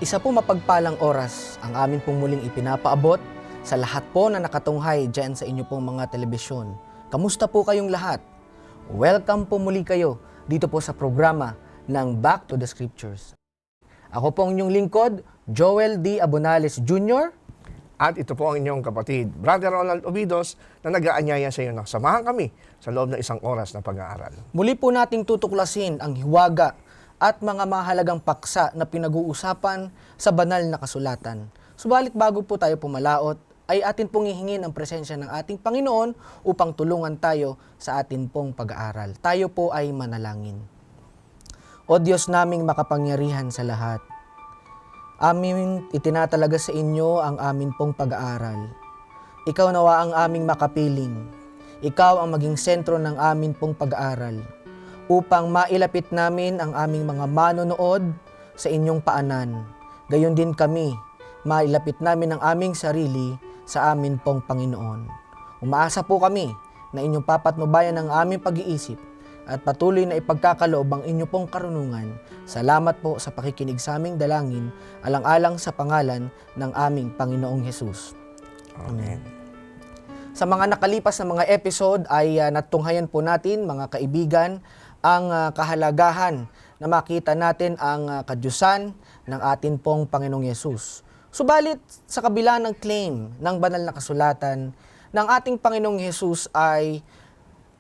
Isa po mapagpalang oras ang amin pong muling ipinapaabot sa lahat po na nakatunghay dyan sa inyo pong mga telebisyon. Kamusta po kayong lahat? Welcome po muli kayo dito po sa programa ng Back to the Scriptures. Ako po ang inyong lingkod, Joel D. Abonales Jr. At ito po ang inyong kapatid, Brother Ronald Obidos, na nag-aanyaya sa iyo na samahan kami sa loob ng isang oras na pag-aaral. Muli po nating tutuklasin ang hiwaga at mga mahalagang paksa na pinag-uusapan sa banal na kasulatan. Subalit bago po tayo pumalaot, ay atin pong hihingin ang presensya ng ating Panginoon upang tulungan tayo sa atin pong pag-aaral. Tayo po ay manalangin. O Diyos naming makapangyarihan sa lahat, amin itinatalaga sa inyo ang amin pong pag-aaral. Ikaw nawa ang aming makapiling. Ikaw ang maging sentro ng amin pong pag-aaral upang mailapit namin ang aming mga manonood sa inyong paanan. Gayon din kami, mailapit namin ang aming sarili sa amin pong Panginoon. Umaasa po kami na inyong papatnubayan ang aming pag-iisip at patuloy na ipagkakaloob ang inyong pong karunungan. Salamat po sa pakikinig sa aming dalangin, alang-alang sa pangalan ng aming Panginoong Hesus. Amen. Sa mga nakalipas na mga episode ay natunghayan po natin, mga kaibigan, ang kahalagahan na makita natin ang kadyusan ng atin pong Panginoong Yesus. Subalit, sa kabila ng claim ng banal na kasulatan ng ating Panginoong Yesus ay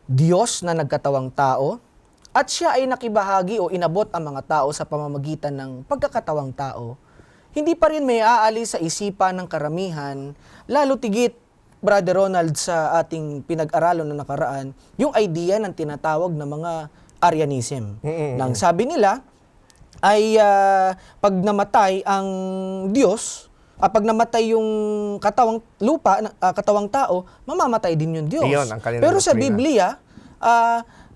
Diyos na nagkatawang tao at siya ay nakibahagi o inabot ang mga tao sa pamamagitan ng pagkakatawang tao, hindi pa rin may aalis sa isipan ng karamihan, lalo tigit, Brother Ronald, sa ating pinag-aralan na nakaraan, yung idea ng tinatawag na mga Arianism. Nang sabi nila ay pag namatay ang Diyos, pag namatay yung katawang lupa, katawang tao, mamamatay din yung Diyos. Iyon, ang kanilang Pero sa doktrina. Biblia,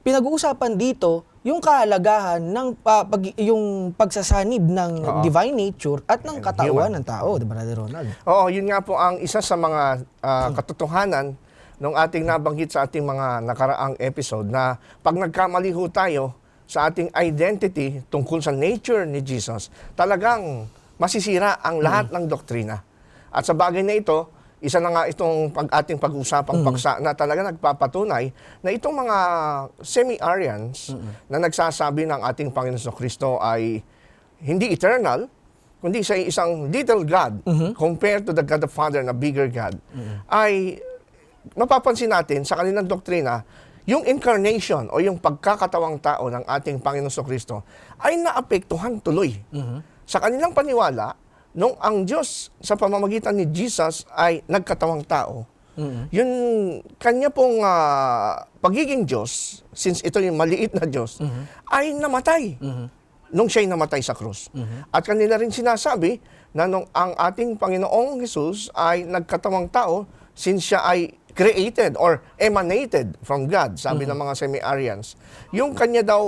pinag-uusapan dito yung kahalagahan ng yung pagsasanib ng divine nature at ng katawan ng tao, di ba, Brother Ronald? Oo, yun nga po ang isa sa mga katotohanan nung ating nabanggit sa ating mga nakaraang episode na pag nagkamali ho tayo sa ating identity tungkol sa nature ni Jesus, talagang masisira ang lahat ng doktrina. At sa bagay na ito, isa na nga itong ating pag-usapang paksa na talaga nagpapatunay na itong mga semi-Arians na nagsasabi ng ating Panginoon Kristo ay hindi eternal, kundi siya ay isang little God compared to the God the Father na bigger God, ay mapapansin natin sa kanilang doktrina, yung incarnation o yung pagkakatawang tao ng ating Panginoon Kristo ay naapektuhan tuloy. Sa kanilang paniwala, nung ang Diyos sa pamamagitan ni Jesus ay nagkatawang tao, yung kanya pong pagiging Diyos, since ito yung maliit na Diyos, ay namatay nung siya'y namatay sa krus. At kanila rin sinasabi na nung ang ating Panginoong Jesus ay nagkatawang tao, since siya ay created or emanated from God, sabi ng mga semi-Arians. Yung kanya daw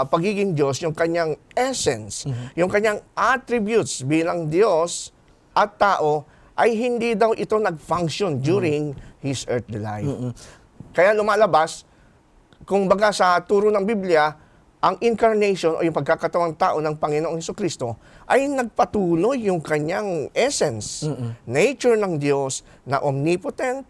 pagiging Diyos, yung kanyang essence, yung kanyang attributes bilang Diyos at tao, ay hindi daw ito nag-function during His earthly life. Kaya lumalabas, kung baga sa turo ng Biblia, ang incarnation o yung pagkakatawang tao ng Panginoong Hesukristo ay nagpatuloy yung kanyang essence, nature ng Diyos na omnipotent,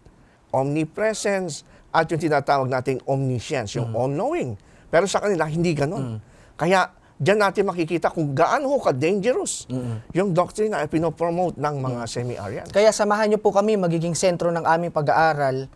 omnipresence, at yung tinatawag nating omniscience, yung all-knowing. Pero sa kanila, hindi ganun. Kaya, diyan natin makikita kung gaano ka-dangerous yung doctrine na pinopromote ng mga semi-Arian. Kaya samahan niyo po kami, magiging sentro ng aming pag-aaral,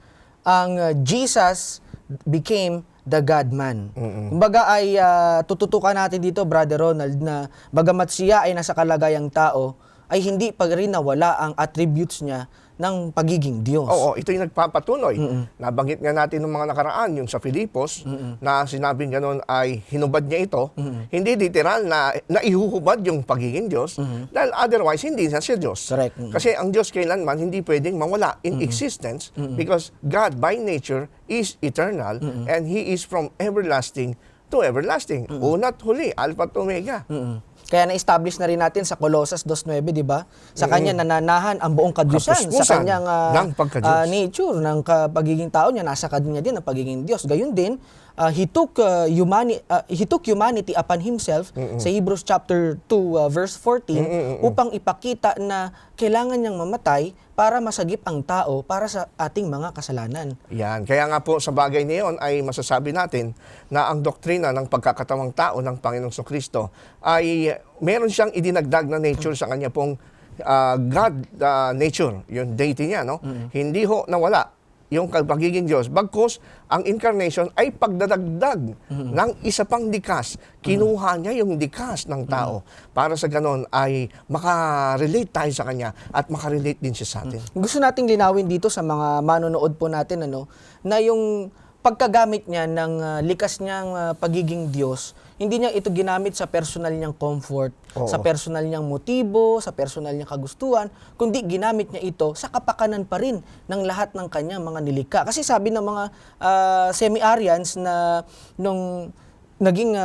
ang Jesus became the God-man. Kumbaga ay tututukan natin dito, Brother Ronald, na bagamat siya ay nasa kalagayang tao, ay hindi pa rin nawala ang attributes niya ng pagiging Diyos. Oo, ito yung nagpapatuloy. Nabanggit nga natin ng mga nakaraan, yung sa Filipos, na sinabing gano'n ay hinubad niya ito. Hindi literal na naihuhubad yung pagiging Diyos, dahil otherwise hindi na siya Diyos. Correct. Kasi ang Diyos kailanman hindi pwedeng mawala in existence because God by nature is eternal and He is from everlasting to everlasting. Una't huli, Alpha at Omega. Kaya na-establish na rin natin sa Colossus 2.9, di ba? Sa kanya nananahan ang buong kadyusan, sa kanyang ng pagka-Diyos. nature, ng pagiging tao niya, nasa kanya din ang pagiging Diyos. Gayun din, he took humanity upon himself sa Hebrews chapter 2 verse 14 upang ipakita na kailangan niyang mamatay para masagip ang tao para sa ating mga kasalanan. Yan. Kaya nga po sa bagay niyon ay masasabi natin na ang doktrina ng pagkakatawang tao ng Panginoong Kristo ay meron siyang idinagdag na nature sa kanya pong God nature, yung deity niya, no? Hindi ho nawala yung pagiging Diyos. Bagkus, ang incarnation ay pagdadagdag ng isa pang likas. Kinuha niya yung likas ng tao para sa ganon ay makarelate tayo sa Kanya at makarelate din siya sa atin. Gusto nating linawin dito sa mga manonood po natin na yung pagkagamit niya ng likas niyang pagiging Diyos, hindi niya ito ginamit sa personal niyang comfort, sa personal niyang motibo, sa personal niyang kagustuhan, kundi ginamit niya ito sa kapakanan pa rin ng lahat ng kanyang mga nilikha. Kasi sabi ng mga semi-Aryans na nung naging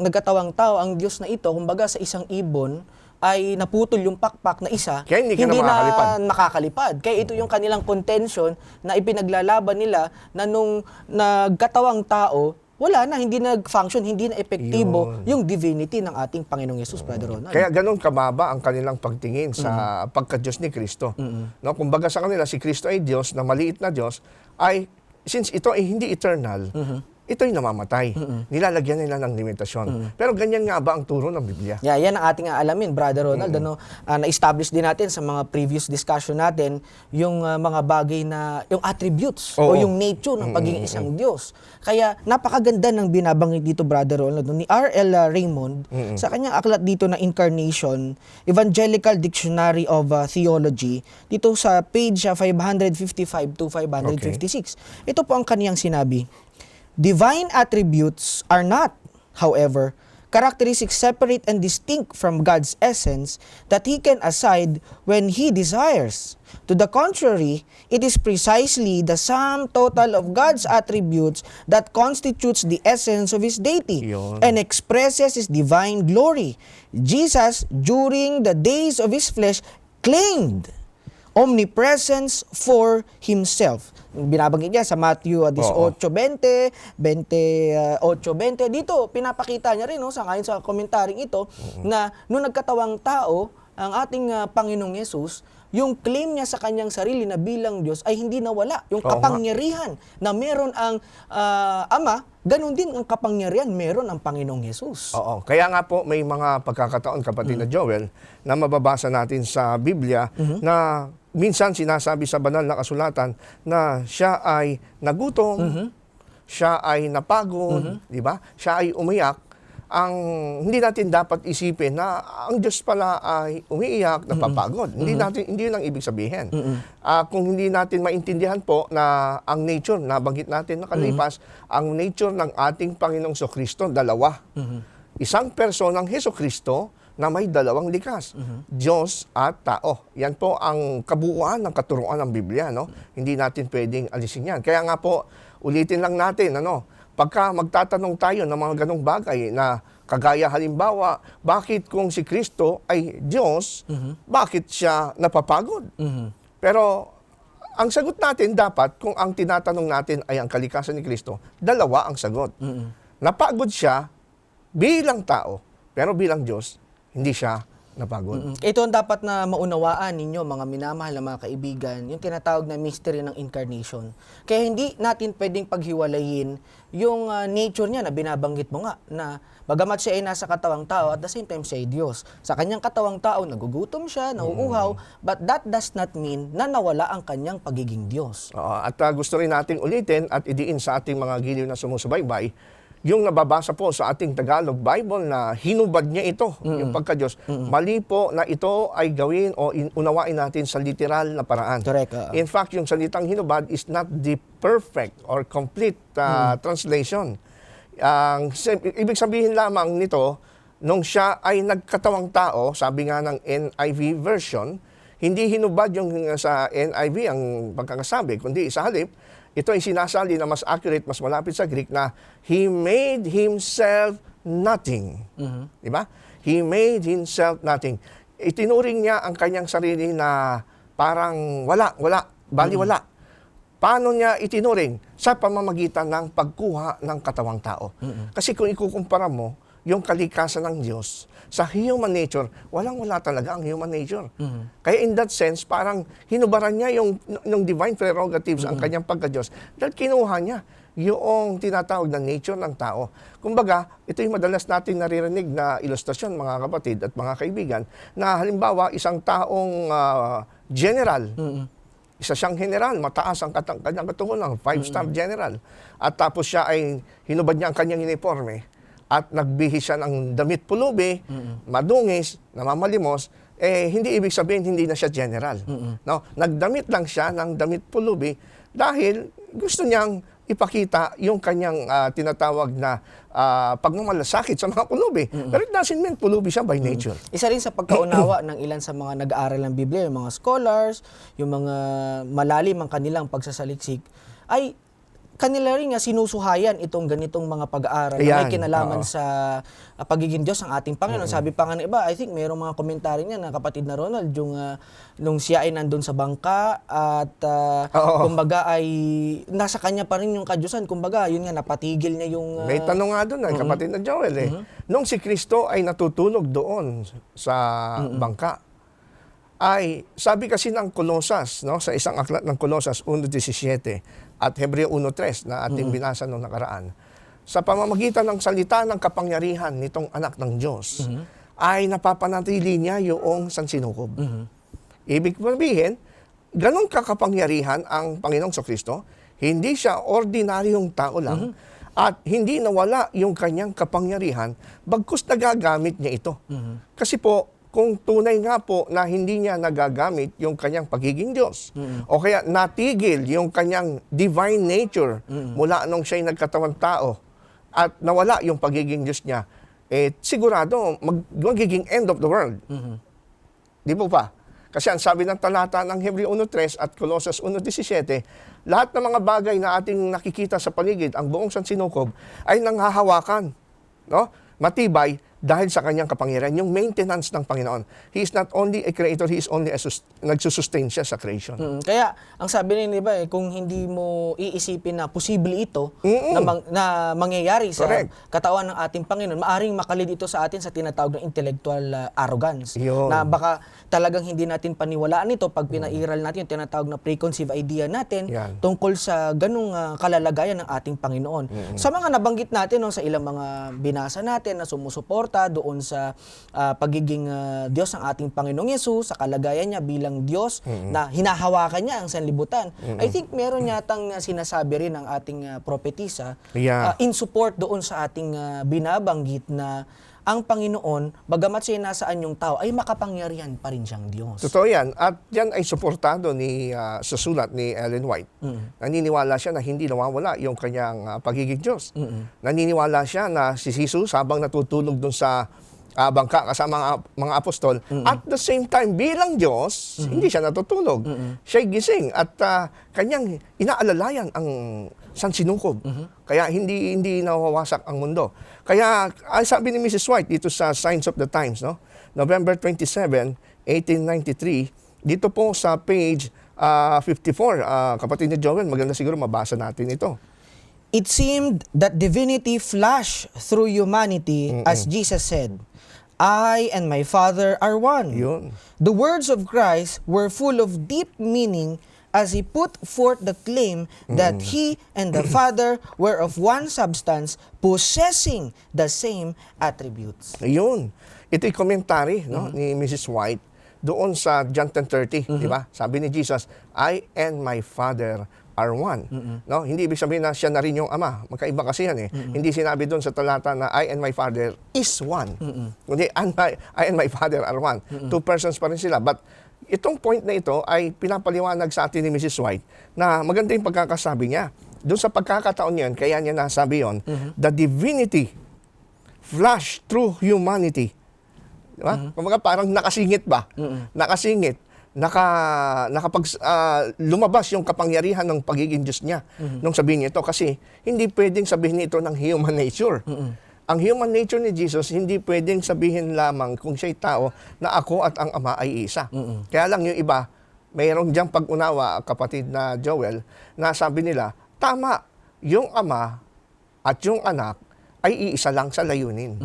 nagkatawang tao ang Diyos na ito, kumbaga sa isang ibon, ay naputol yung pakpak na isa, kaya hindi na makakalipad. Kaya ito yung kanilang contention na ipinaglalaban nila na nung nagkatawang tao, wala na, hindi nag-function, hindi na epektibo yung divinity ng ating Panginoong Yesus, Brother Ronald. Kaya ganun kababa ang kanilang pagtingin sa pagka-Diyos ni Kristo. No, kumbaga sa kanila, si Kristo ay Diyos, na maliit na Diyos, ay since ito ay hindi eternal, ito'y namamatay. Nilalagyan nila ng limitasyon. Pero ganyan nga ba ang turo ng Biblia? Yeah, yan ang ating alamin, Brother Ronald. Na-establish din natin sa mga previous discussion natin yung mga bagay na, yung attributes o yung nature ng pagiging isang Diyos. Kaya napakaganda ng binabanggit dito, Brother Ronald, ni R.L. Raymond sa kanyang aklat dito na Incarnation, Evangelical Dictionary of Theology, dito sa page 555 to 556. Ito po ang kaniyang sinabi. Divine attributes are not, however, characteristics separate and distinct from God's essence that He can assign when He desires. To the contrary, it is precisely the sum total of God's attributes that constitutes the essence of His deity and expresses His divine glory. Jesus, during the days of His flesh, claimed omnipresence for Himself. Binabanggit niya sa Matthew 18:20, 28:20. Dito, pinapakita niya rin sa ngayon sa komentaryong ito na nung nagkatawang tao, ang ating Panginoong Yesus, yung claim niya sa kanyang sarili na bilang Diyos ay hindi nawala. Yung kapangyarihan na meron ang Ama, ganun din ang kapangyarihan meron ang Panginoong Yesus. Oo. Kaya nga po may mga pagkakataon, kapatid na Joel, na mababasa natin sa Biblia na minsan sinasabi sa banal na kasulatan na siya ay nagutom, siya ay napagod, di ba? Siya ay umiyak. Ang hindi natin dapat isipin na ang Diyos pala ay umiiyak, napapagod. Hindi yun ang ibig sabihin. Kung hindi natin maintindihan po na ang nature, nabanggit natin nakalipas, ang nature ng ating Panginoong Kristo, dalawa. Isang personang Hesukristo na may dalawang likas, Diyos at tao. Yan po ang kabuuan ng katuruan ng Biblia, no? Hindi natin pwedeng alisin yan. Kaya nga po, ulitin lang natin, pagka magtatanong tayo ng mga ganong bagay na kagaya halimbawa, bakit kung si Kristo ay Diyos, bakit siya napapagod? Pero ang sagot natin dapat, kung ang tinatanong natin ay ang kalikasan ni Kristo, dalawa ang sagot. Napagod siya bilang tao, pero bilang Diyos, hindi siya napagod. Ito ang dapat na maunawaan ninyo, mga minamahal na mga kaibigan, yung tinatawag na mystery ng incarnation. Kaya hindi natin pwedeng paghiwalayin yung nature niya na binabanggit mo nga, na bagamat siya ay nasa katawang tao, at the same time siya ay Diyos. Sa kanyang katawang tao, nagugutom siya, nauuhaw, but that does not mean na nawala ang kanyang pagiging Diyos. At gusto rin nating ulitin at idiin sa ating mga giliw na sumusubaybay, yung nababasa po sa ating Tagalog Bible na hinubad niya ito, yung pagka-Diyos, mali po na ito ay gawin o unawain natin sa literal na paraan. Correct. In fact, yung salitang hinubad is not the perfect or complete translation. Ibig sabihin lamang nito, nung siya ay nagkatawang tao, sabi nga ng NIV version, hindi hinubad yung sa NIV ang pagkakasabi, kundi sa halip, ito ay sinasali na mas accurate, mas malapit sa Greek na He made Himself nothing. Diba? He made Himself nothing. Itinuring niya ang kanyang sarili na parang wala, bali wala. Paano niya itinuring? Sa pamamagitan ng pagkuha ng katawang tao. Kasi kung ikukumpara mo, yung kalikasan ng Diyos, sa human nature, walang-wala talaga ang human nature. Kaya in that sense, parang hinubaran niya yung divine prerogatives, ang kanyang pagka-Diyos, dahil kinuha niya yung tinatawag na nature ng tao. Kumbaga, ito yung madalas natin naririnig na ilustrasyon, mga kapatid at mga kaibigan, na halimbawa, isang taong general, isa siyang general, mataas ang kanyang katugunan, 5-star general. At tapos siya ay hinubad niya ang kanyang uniforme at nagbihis siya ng damit pulubi, madungis, namamalimos, hindi ibig sabihin hindi na siya general. No? Nagdamit lang siya ng damit pulubi dahil gusto niyang ipakita yung kanyang tinatawag na pagmamalasakit sa mga pulubi. Pero it doesn't mean pulubi siya by nature. Isa rin sa pagkaunawa ng ilan sa mga nag-aaral ng Biblia, yung mga scholars, yung mga malalim ang kanilang pagsasaliksik, ay kanila rin nga sinusuhayan itong ganitong mga pag-aaral na may Ayan, kinalaman sa pagiging Diyos ng ating Panginoon. Sabi pa nga ng iba, I think mayroong mga komentary niya na kapatid na Ronald, yung nung siya ay nandun sa bangka at kumbaga ay nasa kanya pa rin yung kadyusan. Kumbaga, yun nga, napatigil niya yung... May tanong nga doon, kapatid na Joel. Nung si Kristo ay natutulog doon sa bangka, ay sabi kasi ng Kolosas, no, sa isang aklat ng Kolosas 1:17 at Hebreo 1:3 na ating binasa noong nakaraan, sa pamamagitan ng salita ng kapangyarihan nitong anak ng Diyos, ay napapanatili niya yung sansinukob. Ibig sabihin, ganun kakapangyarihan ang Panginoong Kristo, hindi siya ordinaryong tao lang, at hindi nawala yung kanyang kapangyarihan, bagkus nagagamit niya ito. Kasi po, kung tunay nga po na hindi niya nagagamit yung kanyang pagiging Diyos, o kaya natigil yung kanyang divine nature mula nung siya'y nagkatawang tao at nawala yung pagiging Diyos niya, sigurado magiging end of the world. Di po pa? Kasi ang sabi ng talata ng Hebreo 1:3 at Colossus 1:17, lahat ng mga bagay na ating nakikita sa paligid, ang buong sansinukob, ay nanghahawakan, no? Matibay dahil sa kanyang kapangyarihan, yung maintenance ng Panginoon. He is not only a creator, He is only nagsusustain siya sa creation. Kaya, ang sabi rin, di ba, kung hindi mo iisipin na posible ito na mangyayari sa katawan ng ating Panginoon, maaring makalid ito sa atin sa tinatawag ng intellectual arrogance. Yun. Na baka talagang hindi natin paniwalaan ito pag pinairal natin yung tinatawag na preconceived idea natin tungkol sa ganung kalalagayan ng ating Panginoon. Sa mga nabanggit natin sa ilang mga binasa natin na sumusuporta doon sa pagiging Diyos ng ating Panginoong Yesus, sa kalagayan niya bilang Diyos na hinahawakan niya ang sanlibutan. I think meron yatang sinasabi rin ang ating propetisa in support doon sa ating binabanggit na ang Panginoon, bagamat siya nasaan yung tao, ay makapangyarihan pa rin siyang Diyos. Totoo yan. At yan ay suportado sa sulat ni Ellen White. Naniniwala siya na hindi nawawala yung kanyang pagiging Diyos. Naniniwala siya na si Jesus habang natutulog dun sa bangka kasama mga apostol, at the same time bilang Diyos, hindi siya natutulog. Siya'y gising at kanyang inaalalayan ang sansinukob. Kaya hindi nawawasak ang mundo. Kaya sabi ni Mrs. White dito sa Signs of the Times, no? November 27, 1893, dito po sa page 54, kapatid ni Joel, maganda siguro mabasa natin ito. It seemed that divinity flashed through humanity as Jesus said, I and my Father are one. Yun. The words of Christ were full of deep meaning as He put forth the claim that He and the Father were of one substance, possessing the same attributes. Ayun. Ito'y commentary ni Mrs. White doon sa John 10:30, di ba? Sabi ni Jesus, I and my Father are one. No? Hindi ibig sabihin na siya na rin yung Ama. Magkaiba kasi yan eh. Hindi sinabi doon sa talata na I and my Father is one. Kundi I and my Father are one. Two persons pa rin sila. But itong point na ito ay pinapaliwanag sa atin ni Mrs. White na maganda yung pagkakasabi niya. Doon sa pagkakataon niyan, kaya niya nasabi yon, the divinity flashed through humanity. Diba? Kumbaga parang nakasingit ba? Nakasingit. Lumabas yung kapangyarihan ng pagiging Diyos niya nung sabihin niya ito. Kasi hindi pwedeng sabihin ito ng human nature. Ang human nature ni Jesus, hindi pwedeng sabihin lamang kung siya'y tao na ako at ang Ama ay isa. Kaya lang yung iba, mayroong diyang pag-unawa, kapatid na Joel, na sabi nila, tama, yung ama at yung anak ay iisa lang sa layunin.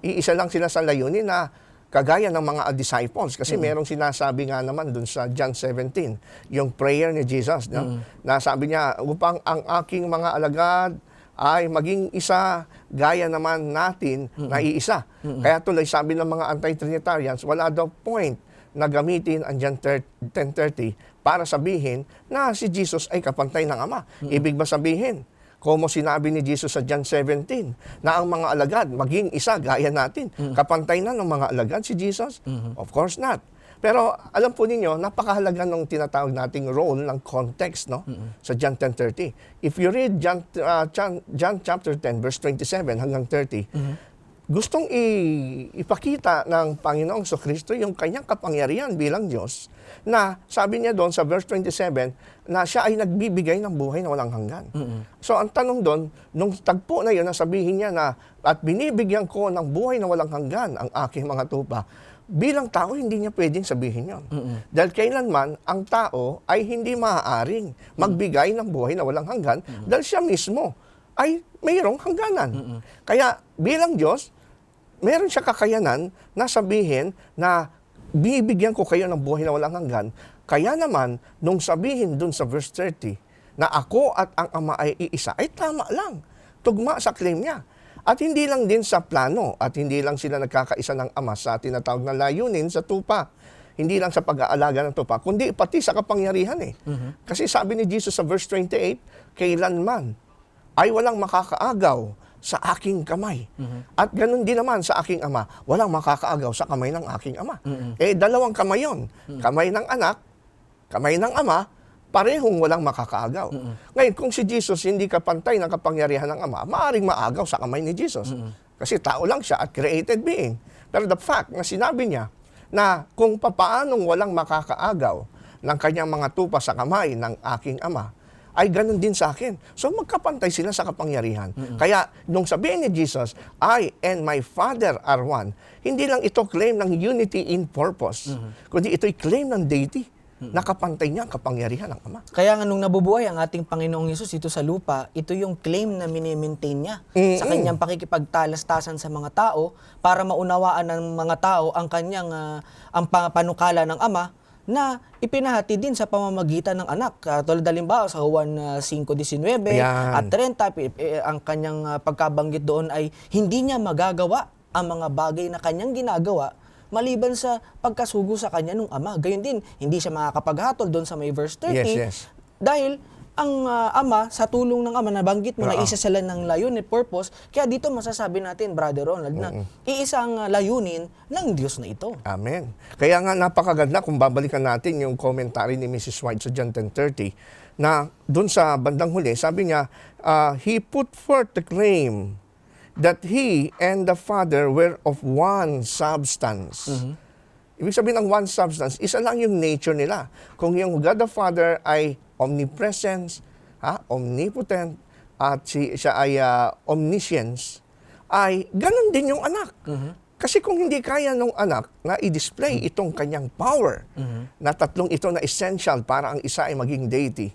Iisa lang sila sa layunin na kagaya ng mga disciples. Kasi merong sinasabi nga naman dun sa John 17, yung prayer ni Jesus, no? Na sabi niya, upang ang aking mga alagad ay maging isa, gaya naman natin na iisa. Kaya tuloy sabi ng mga anti-Trinitarians, wala daw point na gamitin ang John 10:30 para sabihin na si Jesus ay kapantay ng Ama. Ibig ba sabihin, como sinabi ni Jesus sa John 17, na ang mga alagad maging isa, gaya natin, kapantay na ng mga alagad si Jesus? Of course not. Pero alam po ninyo, napakahalaga ng tinatawag nating role ng context, no? Sa John 10:30. If you read John chapter 10 verse 27 hanggang 30, gustong ipakita ng Panginoong Kristo yung kanyang kapangyarihan bilang Diyos, na sabi niya doon sa verse 27 na siya ay nagbibigay ng buhay na walang hanggan. So ang tanong doon, nung tagpo na yun, nasabihin niya na, at binibigyan ko ng buhay na walang hanggan ang aking mga tupa, bilang tao, hindi niya pwedeng sabihin yon. Dahil kailanman, ang tao ay hindi maaaring magbigay ng buhay na walang hanggan dahil siya mismo ay mayroong hangganan. Kaya bilang Diyos, meron siya kakayanan na sabihin na bibigyan ko kayo ng buhay na walang hanggan. Kaya naman, nung sabihin dun sa verse 30 na ako at ang Ama ay iisa, ay tama lang. Tugma sa claim niya. At hindi lang din sa plano, at hindi lang sila nagkakaisa ng Ama sa tinatawag na layunin sa tupa. Hindi lang sa pag-aalaga ng tupa, kundi pati sa kapangyarihan eh. Kasi sabi ni Jesus sa verse 28, kailanman ay walang makakaagaw sa aking kamay. At ganun din naman sa aking Ama, walang makakaagaw sa kamay ng aking Ama. Dalawang kamay yun. Kamay ng anak, kamay ng Ama, parehong walang makakaagaw. Ngayon, kung si Jesus hindi kapantay ng kapangyarihan ng Ama, maaaring maagaw sa kamay ni Jesus. Kasi tao lang siya at created being. Pero the fact na sinabi niya na kung papaanong walang makakaagaw ng kanyang mga tupa sa kamay ng aking Ama, ay ganun din sa akin. So magkapantay sila sa kapangyarihan. Kaya nung sabihin ni Jesus, I and my Father are one, hindi lang ito claim ng unity in purpose, kundi ito'y claim ng deity. Nakapantay niya ang kapangyarihan ng Ama. Kaya nga nung nabubuhay ang ating Panginoong Hesus dito sa lupa, ito yung claim na mini-maintain niya sa kanyang pakikipagtalastasan sa mga tao para maunawaan ng mga tao ang kanyang ang panukala ng Ama na ipinahati din sa pamamagitan ng anak. Tulad halimbawa sa Juan 5:19 at 30, ang kanyang pagkabanggit doon ay hindi niya magagawa ang mga bagay na kanyang ginagawa maliban sa pagkasugo sa kanya nung Ama. Gayon din, hindi siya makakapaghatol doon sa may verse 30. Yes. Dahil ang Ama, sa tulong ng Ama, nabanggit mo na isa sila ng layunin, purpose. Kaya dito masasabi natin, Brother Ronald, na iisang layunin ng Diyos na ito. Amen. Kaya nga napakaganda kung babalikan natin yung commentary ni Mrs. White sa John 10:30 na doon sa bandang huli, sabi niya, He put forth the claim that He and the Father were of one substance. Ibig sabihin ng one substance, isa lang yung nature nila. Kung yung God the Father ay omnipresence, omnipotent, at siya ay omniscience, ay ganun din yung anak. Kasi kung hindi kaya ng anak na i-display itong kanyang power, na tatlong ito na essential para ang isa ay maging deity,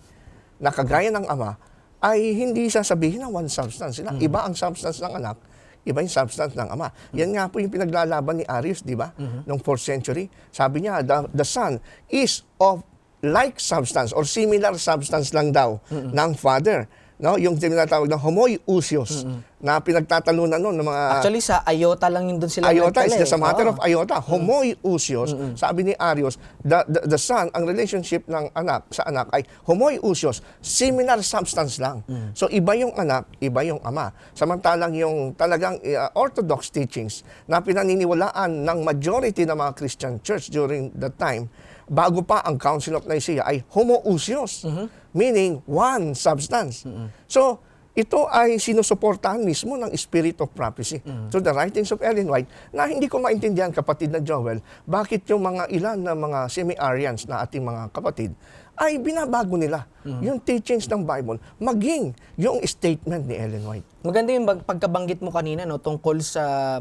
na kagaya ng Ama, ay hindi sasabihin ng one substance. Iba ang substance ng anak, iba yung substance ng Ama. Yan nga po yung pinaglalaban ni Arius, di ba? Noong 4th century. Sabi niya, the Son is of like substance or similar substance lang daw ng Father. No, yung tinatawag na homoiousios na pinagtatalunan noon ng mga Actually sa iota lang yun doon sila. iota is just a matter of iota. Homoiousios, sabi ni Arius, the son, ang relationship ng anak sa anak ay homoiousios, similar substance lang. So iba yung anak, iba yung Ama. Samantalang yung talagang orthodox teachings na pinaniniwalaan ng majority ng mga Christian church during that time, bago pa ang Council of Nicaea, ay homoousios, meaning one substance. So, ito ay sinusuportahan mismo ng Spirit of Prophecy through the writings of Ellen White, na hindi ko maintindihan, kapatid na Joel, bakit yung mga ilan na mga semi-Arians na ating mga kapatid ay binabago nila yung teachings ng Bible, maging yung statement ni Ellen White. Maganda yung pagkabanggit mo kanina, no, tungkol sa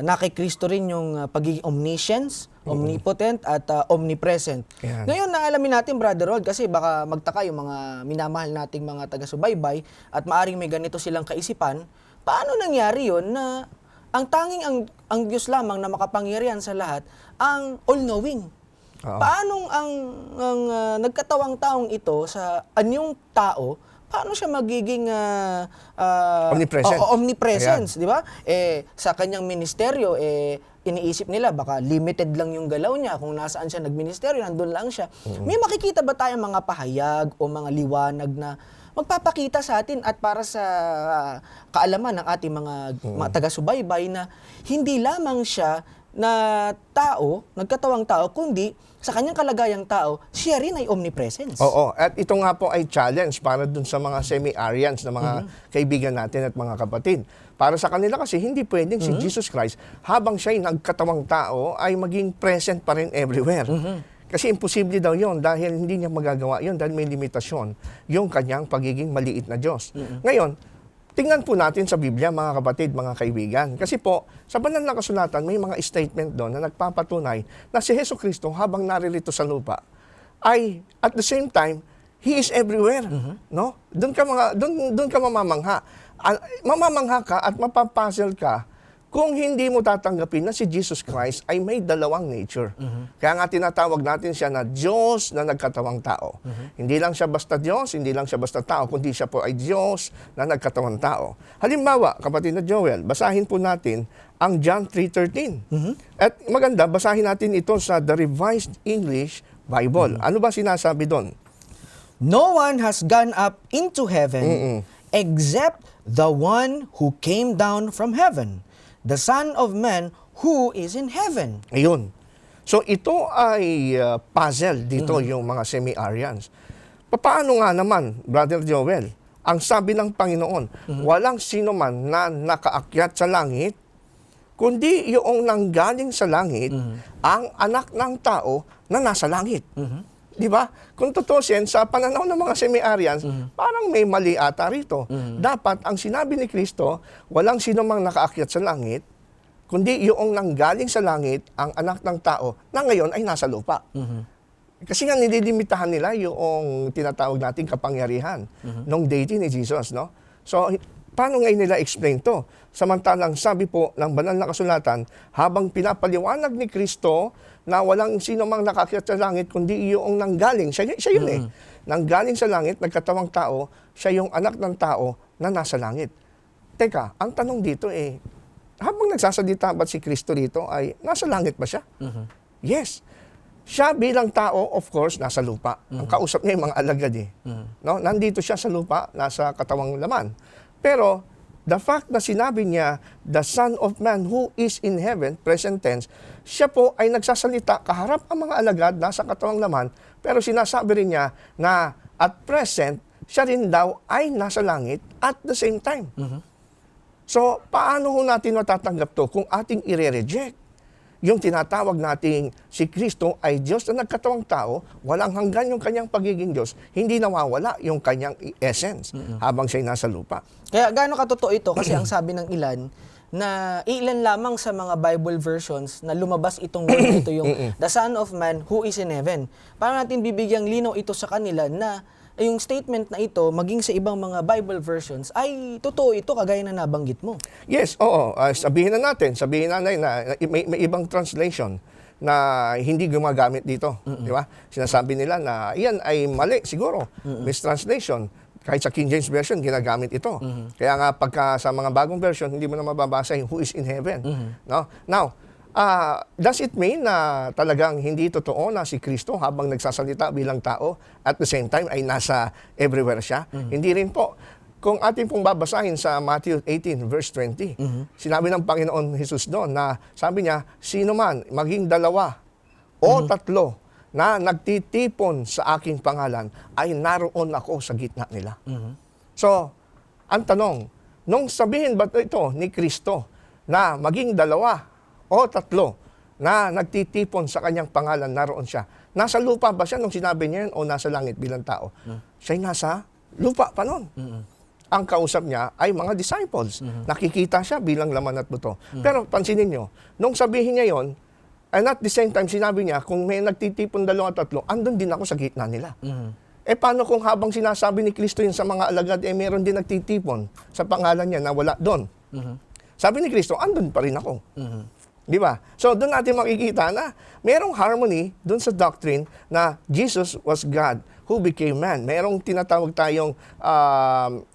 na kay Kristo rin yung pagiging omniscience omnipotent at omnipresent. Yan. Ngayon, naalamin natin, Brother Rod, kasi baka magtaka yung mga minamahal nating mga taga-subaybay at maaring may ganito silang kaisipan, paano nangyari yun na ang tanging ang Diyos lamang na makapangyarihan sa lahat ang all-knowing? Oo. Paanong ang nagkatawang taong ito sa anyong tao, paano siya magiging Omnipresent. omnipresence, di ba? Sa kanyang ministeryo, iniisip nila baka limited lang yung galaw niya. Kung nasaan siya nagministeryo, nandun lang siya. May makikita ba tayong mga pahayag o mga liwanag na magpapakita sa atin at para sa kaalaman ng ating mga taga-subaybay na hindi lamang siya na tao, nagkatawang tao, kundi sa kanyang kalagayang tao, siya rin ay omnipresence. Oo, at ito nga po ay challenge para dun sa mga semi-Arians na mga kaibigan natin at mga kapatid. Para sa kanila kasi hindi pwedeng si Jesus Christ habang siya'y nagkatawang tao ay maging present pa rin everywhere. Kasi imposible daw yon dahil hindi niya magagawa yon dahil may limitasyon yung kanyang pagiging maliit na Diyos. Ngayon, tingnan po natin sa Biblia, mga kapatid, mga kaibigan. Kasi po, sa banal na kasulatan, may mga statement doon na nagpapatunay na si Jesucristo habang naririto sa lupa ay at the same time, He is everywhere. No? Doon ka mamamangha. Mamamangha ka at mapapuzzle ka kung hindi mo tatanggapin na si Jesus Christ ay may dalawang nature. Kaya nga tinatawag natin siya na Diyos na nagkatawang tao. Hindi lang siya basta Diyos, hindi lang siya basta tao, kundi siya po ay Diyos na nagkatawang tao. Halimbawa, kapatid na Joel, basahin po natin ang John 3:13. At maganda, basahin natin ito sa The Revised English Bible. Ano ba sinasabi doon? No one has gone up into heaven except the one who came down from heaven, the Son of Man who is in heaven. Ayun. So ito ay puzzle dito yung mga semi-Arians. Paano nga naman, Brother Joel, ang sabi ng Panginoon, walang sino man na nakaakyat sa langit, kundi yung nanggaling sa langit, ang anak ng tao na nasa langit. Di ba? Kung tutusin, sa pananaw ng mga semi-Arians, parang may mali ata rito. Dapat, ang sinabi ni Kristo, walang sino mang nakaakyat sa langit, kundi yung nanggaling sa langit, ang anak ng tao, na ngayon ay nasa lupa. Kasi nga nililimitahan nila yung tinatawag nating kapangyarihan nung deity ni Jesus, no? So, paano ngayon nila explain to? Samantalang sabi po ng banal na kasulatan, habang pinapaliwanag ni Kristo na walang sino mang nakaakyat sa langit, kundi yung nanggaling. Siya yun eh. Nanggaling sa langit, nagkatawang tao, siya yung anak ng tao na nasa langit. Teka, ang tanong dito habang nagsasalita ba si Kristo rito ay nasa langit ba siya? Yes. Siya bilang tao, of course, nasa lupa. Ang kausap niya yung mga alagad No? Nandito siya sa lupa, nasa katawang laman. Pero, the fact na sinabi niya, the Son of Man who is in heaven, present tense, siya po ay nagsasalita kaharap ang mga alagad, nasa katawang laman, pero sinasabi rin niya na at present, siya rin daw ay nasa langit at the same time. So, paano ho natin matatanggap to kung ating ire-reject? Yung tinatawag nating si Kristo ay Diyos na nagkatawang tao, walang hanggan yung kanyang pagiging Diyos, hindi nawawala yung kanyang essence habang siya'y nasa lupa. Kaya gaano katotoo ito? Kasi ang sabi ng ilan, na ilan lamang sa mga Bible versions na lumabas itong word ito, yung the Son of Man who is in heaven. Para natin bibigyang linaw ito sa kanila na yung statement na ito, maging sa ibang mga Bible versions, ay totoo ito kagaya na nabanggit mo. Yes, oo. Sabihin na may ibang translation na hindi gumagamit dito. Di ba? Sinasabi nila na iyan ay mali siguro. Mistranslation. Kahit sa King James Version, ginagamit ito. Kaya nga pagka sa mga bagong version, hindi mo na mababasa yung who is in heaven. No? Now, does it mean na talagang hindi totoo na si Kristo habang nagsasalita bilang tao at the same time ay nasa everywhere siya? Hindi rin po. Kung ating pong babasahin sa Matthew 18 verse 20, sinabi ng Panginoon Jesus doon na sabi niya, sino man maging dalawa o tatlo na nagtitipon sa aking pangalan ay naroon ako sa gitna nila. So, ang tanong, nung sabihin ba ito ni Kristo na maging dalawa o tatlo na nagtitipon sa kanyang pangalan, naroon siya. Nasa lupa ba siya nung sinabi niya yun o nasa langit bilang tao? Siya'y nasa lupa pa nun. Ang kausap niya ay mga disciples. Nakikita siya bilang laman at buto. Pero pansinin nyo, nung sabihin niya yon, And at the same time, sinabi niya, kung may nagtitipon 2 o 3, andun din ako sa gitna nila. Eh paano kung habang sinasabi ni Kristo yun sa mga alagad, eh meron din nagtitipon sa pangalan niya na wala doon. Sabi ni Kristo, andun pa rin ako. Di ba? So doon natin makikita na merong harmony doon sa doctrine na Jesus was God who became man. Merong tinatawag tayong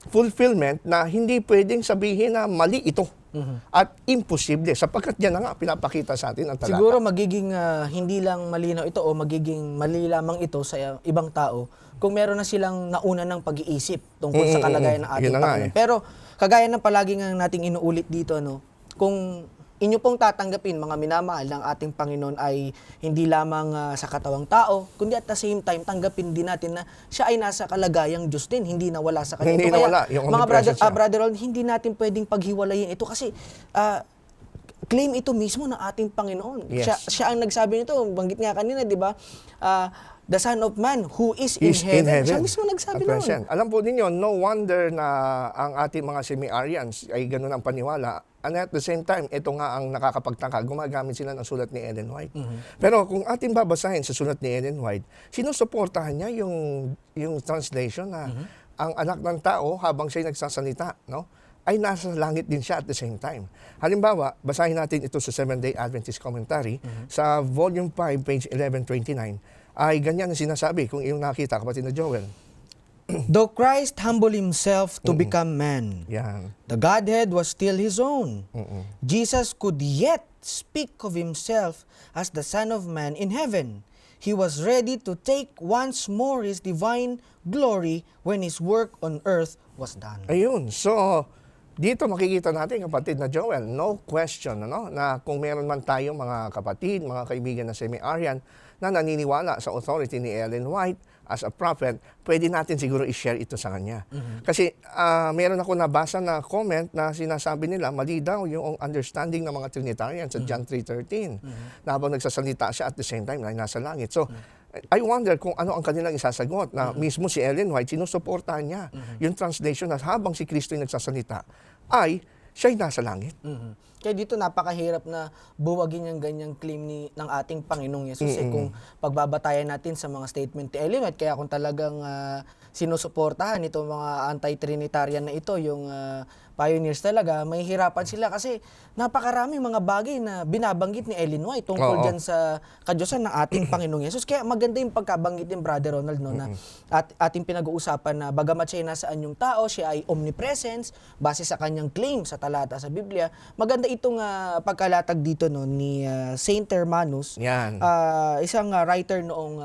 fulfillment na hindi pwedeng sabihin na mali ito. At imposible sapagkat yan na nga pinapakita sa atin ang talata. Siguro magiging hindi lang malinaw ito o magiging mali lamang ito sa ibang tao kung meron na silang nauna ng pag-iisip tungkol sa kalagayan ng ating Yun na nga Panginoon. eh. Pero kagaya ng palagi nga nating inuulit dito, kung inyo pong tatanggapin, mga minamahal ng ating Panginoon ay hindi lamang sa katawang tao, kundi at the same time, tanggapin din natin na siya ay nasa kalagayang Diyos din, hindi nawala sa kanya. Hindi Ito nawala, kaya, yung mga omnipresence niya. brother Ron, hindi natin pwedeng paghiwalayin ito kasi claim ito mismo ng ating Panginoon. Yes. Siya ang nagsabi nito, banggit nga kanina, di ba? The Son of Man who is in Is heaven. Siya mismo nagsabi At noon. present. Alam po ninyo, no wonder na ang ating mga semi-Arians ay ganun ang paniwala. And at the same time, ito nga ang nakakapagtaka, gumagamit sila ng sulat ni Ellen White. Pero kung ating babasahin sa sulat ni Ellen White, sinusuportahan niya yung translation na ang anak ng tao habang siya'y nagsasalita, no, ay nasa langit din siya at the same time. Halimbawa, basahin natin ito sa Seventh-day Adventist Commentary sa Volume 5, page 1129, ay ganyan ang sinasabi kung iyong nakita, kapatid na Joel. Though Christ humbled himself to become man, Yan. the Godhead was still his own. Jesus could yet speak of himself as the Son of Man in heaven. He was ready to take once more his divine glory when his work on earth was done. Ayun. So, dito makikita natin, kapatid na Joel, no question, na kung meron man tayong mga kapatid, mga kaibigan na semi-Arian na naniniwala sa authority ni Ellen White as a prophet, pwede natin siguro i-share ito sa kanya. Kasi meron ako nabasa na comment na sinasabi nila, mali daw yung understanding ng mga Trinitarians sa John 3:13, na habang nagsasalita siya at the same time na nasa langit. So, I wonder kung ano ang kanilang isasagot na mismo si Ellen White, sinusuportahan niya yung translation na habang si Kristo yung nagsasalita, ay siya'y nasa langit. Kaya dito napakahirap na buwagin yung ganyang claim ng ating Panginoong Yesus. Kung pagbabatayan natin sa mga statement ni Ellen White, kaya kung talagang sinusuportahan itong mga anti-Trinitarian na ito, yung pioneers talaga, may hirapan sila kasi napakarami mga bagay na binabanggit ni Ellen White tungkol dyan sa kadyosan ng ating Panginoong Yesus. Kaya maganda yung pagkabanggit ni Brother Ronald, na ating pinag-uusapan na bagamat siya nasaan yung tao, siya ay omnipresence, base sa kanyang claim sa talata sa Biblia. Maganda itong pagkalatag dito ni Saint Hermanus, Yan. isang writer noong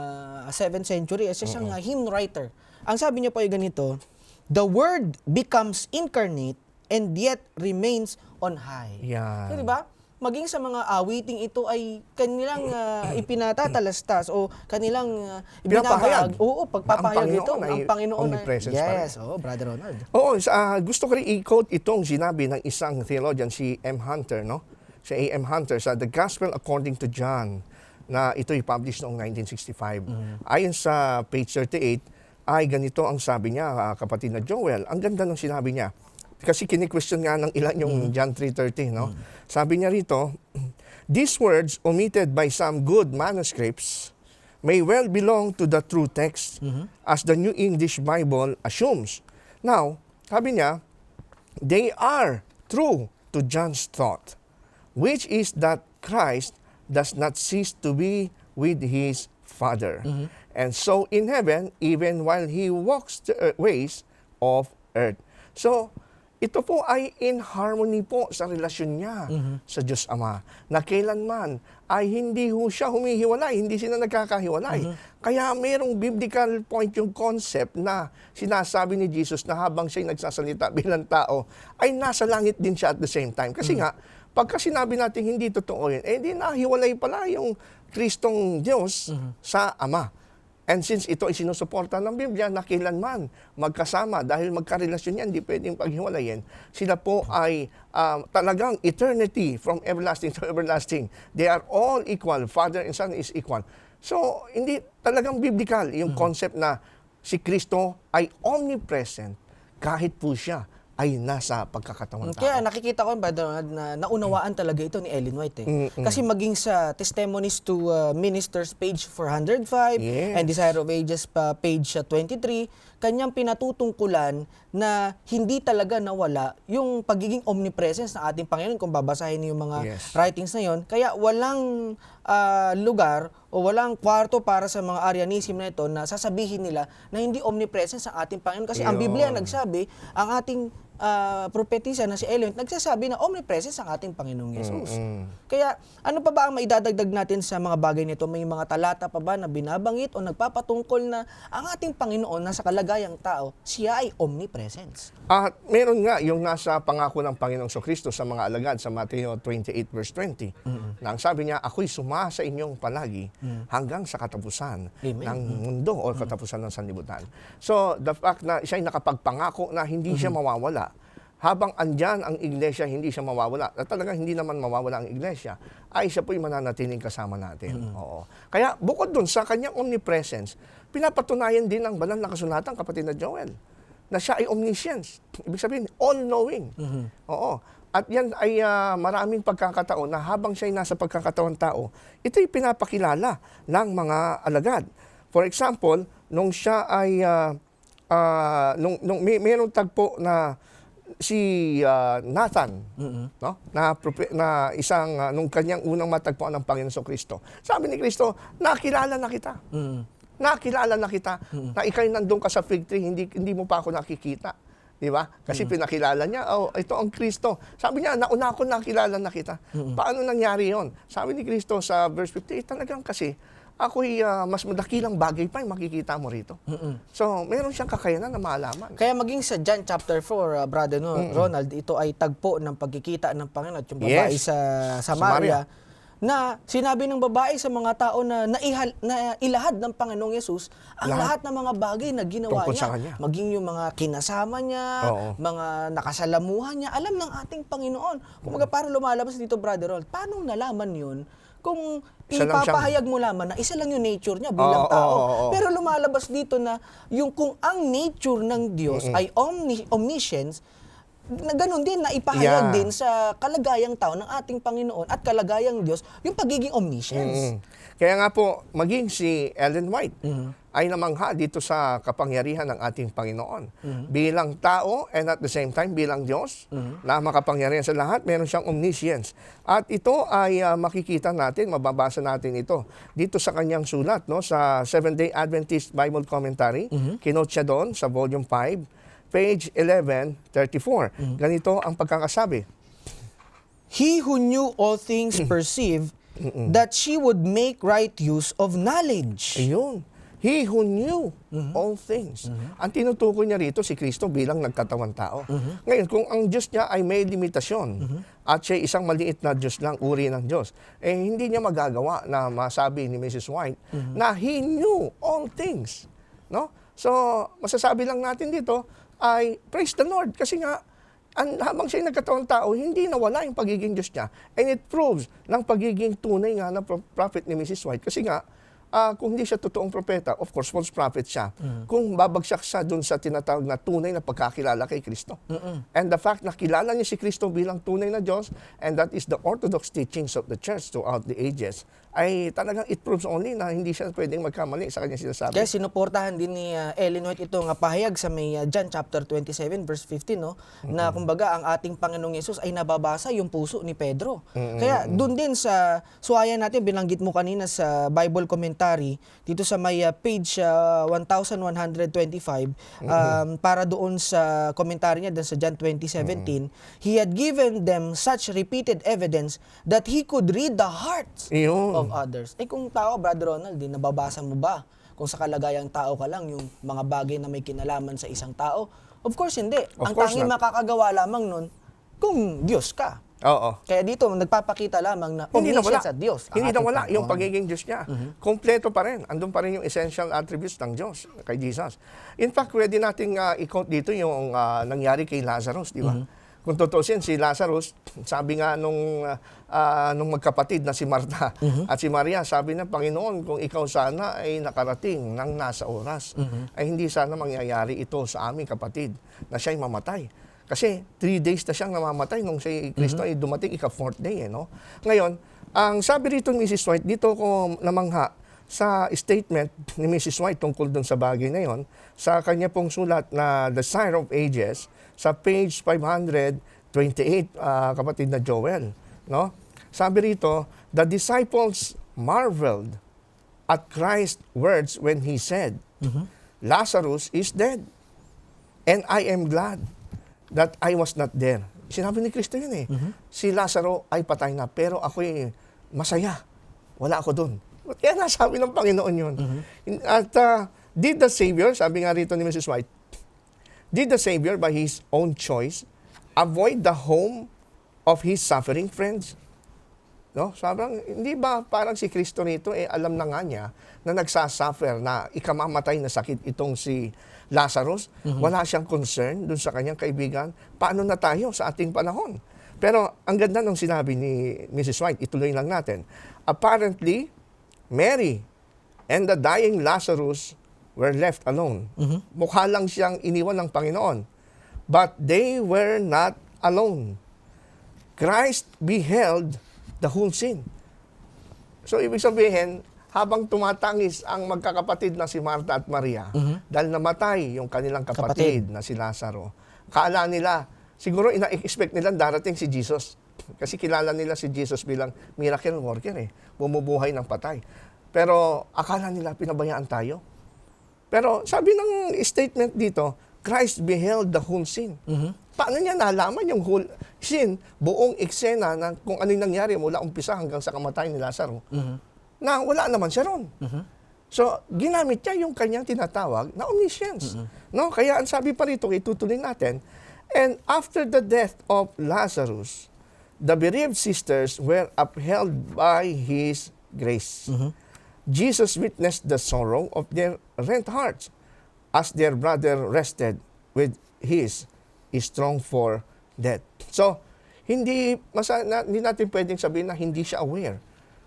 7th century, isang hymn writer. Ang sabi niya po ay ganito, "The Word becomes incarnate and yet remains on high." Yan. So, diba? Maging sa mga awiting ito ay kanilang ipinatatalastas o kanilang Pinapahayag. Oo, pagpapahayag Ang ito. Panginoon ay Ang Panginoon omnipresence pa rin. Yes, Brother Ronald. Oo, gusto ko rin i-quote itong sinabi ng isang theologian, si M. Hunter, no? Si A.M. Hunter, sa The Gospel According to John, na ito'y published noong 1965. Ayon sa page 38, ay ganito ang sabi niya, kapatid na Joel. Ang ganda ng sinabi niya. Kasi kini-question nga ng ilan yung John 3:30, no? Sabi niya rito, "These words omitted by some good manuscripts may well belong to the true text, as the New English Bible assumes. Now, sabi niya, they are true to John's thought, which is that Christ does not cease to be with his Father. And so in heaven, even while he walks the ways of earth." So, ito po ay in harmony po sa relasyon niya sa Diyos Ama, na kailanman ay hindi ho siya humihiwalay, hindi sila nagkakahiwalay. Kaya mayroong biblical point yung concept na sinasabi ni Jesus na habang siya'y nagsasalita bilang tao, ay nasa langit din siya at the same time. Kasi nga, pagka sinabi natin hindi totoo yun, eh di nahiwalay pala yung Kristong Diyos sa Ama. And since ito ay sinusuporta ng Biblia na kailanman magkasama dahil magkarelasyon yan, hindi pwedeng paghiwalayin, sila po ay talagang eternity from everlasting to everlasting. They are all equal. Father and Son is equal. So, hindi talagang biblical yung concept na si Kristo ay omnipresent kahit po siya ay nasa pagkakatawang tao. Kaya nakikita ko, Brother Ronald, na naunawaan talaga ito ni Ellen White. Kasi maging sa Testimonies to Ministers page 405 Yes. and Desire of Ages page 23, kanyang pinatutungkulan na hindi talaga nawala yung pagiging omnipresence ng ating Panginoon kung babasahin niyo yung mga Yes. writings na yon. Kaya walang lugar o walang kwarto para sa mga Arianism na ito na sasabihin nila na hindi omnipresence ang ating Panginoon. Kasi ang Yun. Biblia nagsabi, ang ating propetisa na si Ellen nagsasabi na omnipresence ang ating Panginoong Yesus. Kaya ano pa ba ang maidadagdag natin sa mga bagay nito? May mga talata pa ba na binabanggit o nagpapatungkol na ang ating Panginoon nasa kalagayang tao, siya ay omnipresence? At meron nga yung nasa pangako ng Panginoong Kristo sa mga alagad sa Mateo 28 verse 20. Na ang sabi niya, ako'y suma sa inyong palagi hanggang sa katapusan Amen. ng mundo o katapusan ng sanlibutan. So, the fact na siya'y nakapagpangako na hindi siya mawawala, habang andyan ang iglesia, hindi siya mawawala. At talagang hindi naman mawawala ang iglesia, ay siya po'y mananatiling kasama natin. Oo. Kaya bukod dun sa kanyang omnipresence, pinapatunayan din ng banal na kasulatan, kapatid na Joel, na siya ay omniscience. Ibig sabihin, all-knowing. Oo. At yan ay maraming pagkakataon na habang siya'y nasa pagkakataon tao, ito'y pinapakilala ng mga alagad. For example, nung siya ay, mayroong tagpo na si Nathan, no? Na isang nung kanyang unang matagpuan ng Panginoon Kristo. Sabi ni Kristo, nakilala na kita. Nakilala na kita. Na ikay nandun ka sa fig tree, hindi mo pa ako nakikita. Di ba? Kasi pinakilala niya, oh, ito ang Kristo. Sabi niya, nauna ko nakilala na kita. Paano nangyari yon? Sabi ni Kristo sa verse 50, talagang kasi ako'y mas madakilang bagay pa yung makikita mo rito. So, meron siyang kakayanan na malaman. Kaya maging sa John chapter 4, Brother Ronald, ito ay tagpo ng pagkikita ng Panginoon at yung babae Yes. sa Samaria, na sinabi ng babae sa mga tao na ilahad ng Panginoong Yesus ang lahat ng mga bagay na ginawa Tungkol niya. sa kanya. Maging yung mga kinasama niya, Oo. mga nakasalamuhan niya, alam ng ating Panginoon. Kung parang lumalabas dito, Brother Ronald, paano nalaman yun kung Isa lang ipapahayag mo lamang na isa lang yung nature niya bilang Oo, tao. oo, oo. Pero lumalabas dito na yung kung ang nature ng Diyos ay omniscience, na ganun din na ipahayag din sa kalagayang tao ng ating Panginoon at kalagayang Diyos yung pagiging omniscience. Kaya nga po, maging si Ellen White ay namangha dito sa kapangyarihan ng ating Panginoon. Bilang tao and at the same time bilang Diyos na makapangyarihan sa lahat, meron siyang omniscience. At ito ay makikita natin, mababasa natin ito dito sa kanyang sulat, no, sa Seventh-day Adventist Bible Commentary. Kinote siya doon sa volume 5, page 1134. Ganito ang pagkakasabi. He who knew all things perceived that she would make right use of knowledge. Ayun. He who knew all things. Ang tinutukoy niya rito si Kristo bilang nagkatawang tao. Ngayon, kung ang Diyos niya ay may limitasyon at siya isang maliit na Diyos lang, uri ng Diyos, eh hindi niya magagawa na masabi ni Mrs. White na He knew all things. No? So, masasabi lang natin dito ay praise the Lord kasi nga habang siya nagkatawang tao, hindi nawala yung pagiging Diyos niya. And it proves ng pagiging tunay nga na prophet ni Mrs. White. Kasi nga, kung hindi siya totoong propeta, of course, false prophet siya. Kung babagsak siya dun sa tinatawag na tunay na pagkakilala kay Kristo. And the fact na kilala niya si Kristo bilang tunay na Diyos, and that is the orthodox teachings of the church throughout the ages, ay talagang it proves only na hindi siya pwedeng magkamali sa kanyang sinasabi. Kaya sinuportahan din ni Ellen White ito nga pahayag sa may John chapter 27 verse 15, no, na kumbaga ang ating Panginoong Yesus ay nababasa yung puso ni Pedro. Kaya doon din sa suwayan natin, binanggit mo kanina sa Bible commentary dito sa may page 1125, para doon sa commentary niya sa John 20:17, he had given them such repeated evidence that he could read the hearts of others. Eh kung tao, Brother Ronald, nababasa mo ba kung sa kalagayang tao ka lang yung mga bagay na may kinalaman sa isang tao? Of course, hindi. Ang tanging makakagawa lamang nun kung Diyos ka. Oo. Kaya dito, nagpapakita lamang na Hindi nawala. omniscience sa Diyos. Hindi nawala yung pagiging Diyos niya. Kompleto pa rin. Andun pa rin yung essential attributes ng Diyos kay Jesus. In fact, pwede nating i-quote dito yung nangyari kay Lazarus, di ba? Kung tutusin, si Lazarus, sabi nga nung magkapatid na si Marta at si Maria, sabi ng Panginoon, kung ikaw sana ay nakarating ng nasa oras, ay hindi sana mangyayari ito sa aming kapatid na siya'y mamatay. Kasi 3 days na siyang namamatay nung si Kristo ay dumating ika-4th day. No? Ngayon, ang sabi rito ni Mrs. White, dito ko namangha sa statement ni Mrs. White tungkol dun sa bagay na yon, sa kanya pong sulat na The Sire of Ages, sa page 528, kapatid na Joel. No? Sabi rito, the disciples marveled at Christ's words when he said, Lazarus is dead, and I am glad that I was not there. Sinabi ni Kristo yun eh. Si Lazaro ay patay na, pero ako'y masaya. Wala ako dun. Kaya nasabi ng Panginoon yun. At did the Savior, sabi nga rito ni Mrs. White, did the Savior by His own choice avoid the home of His suffering friends? No? Hindi ba parang si Kristo nito, alam na nga niya na nagsasuffer, na ikamamatay na sakit itong si Lazarus? Wala siyang concern dun sa kanyang kaibigan. Paano na tayo sa ating panahon? Pero ang ganda ng sinabi ni Mrs. White, ituloy lang natin. Apparently, Mary and the dying Lazarus were left alone. Mukha lang siyang iniwan ng Panginoon. But they were not alone. Christ beheld the whole scene. So, ibig sabihin, habang tumatangis ang magkakapatid na si Martha at Maria, dahil namatay yung kanilang kapatid na si Lazaro, kaala nila, siguro ina-expect nila darating si Jesus. Kasi kilala nila si Jesus bilang miracle worker bumubuhay ng patay. Pero akala nila pinabayaan tayo. Pero sabi ng statement dito, Christ beheld the whole scene. Paano niya nalaman yung whole scene, buong eksena na kung ano yung nangyari mula umpisa hanggang sa kamatayan ni Lazaro, na wala naman siya ron. So, ginamit niya yung kanyang tinatawag na omniscience. No? Kaya ang sabi pa rito, itutuloy natin, and after the death of Lazarus, the bereaved sisters were upheld by His grace. Jesus witnessed the sorrow of their rent hearts as their brother rested with his strong for death. So, hindi natin pwedeng sabihin na hindi siya aware.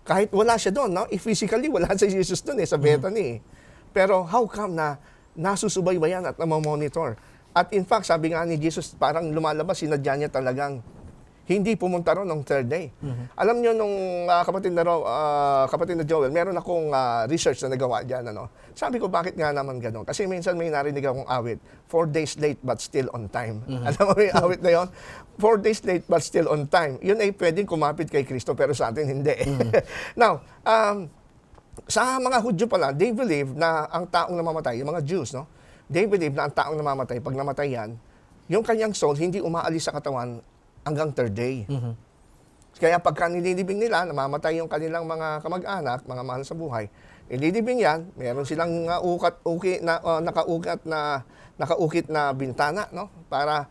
Kahit wala siya doon, no? Physically, wala si Jesus doon sa Bethany. Pero how come na nasusubaybayan at namamonitor? At in fact, sabi nga ni Jesus, parang lumalabas, sinadya niya talagang hindi pumunta ron ng 3rd day. Alam niyo nung kapatid na Joel, meron akong research na nagawa diyan, Sabi ko, bakit nga naman gano'n? Kasi minsan may narinig akong awit, 4 days late but still on time. Alam mo yung awit na yon? 4 days late but still on time. Yun ay pwedeng kumapit kay Kristo, pero sa atin hindi. Now, sa mga Hudyo pala, they believe na ang taong namamatay, yung mga Jews, they believe na ang taong namamatay, pag namatay yan, yung kanyang soul hindi umaalis sa katawan hanggang 3rd day. Kaya pagka nililibing nila, namamatay yung kanilang mga kamag-anak, mga mahal sa buhay, nililibing yan, meron silang nakaukit na bintana, para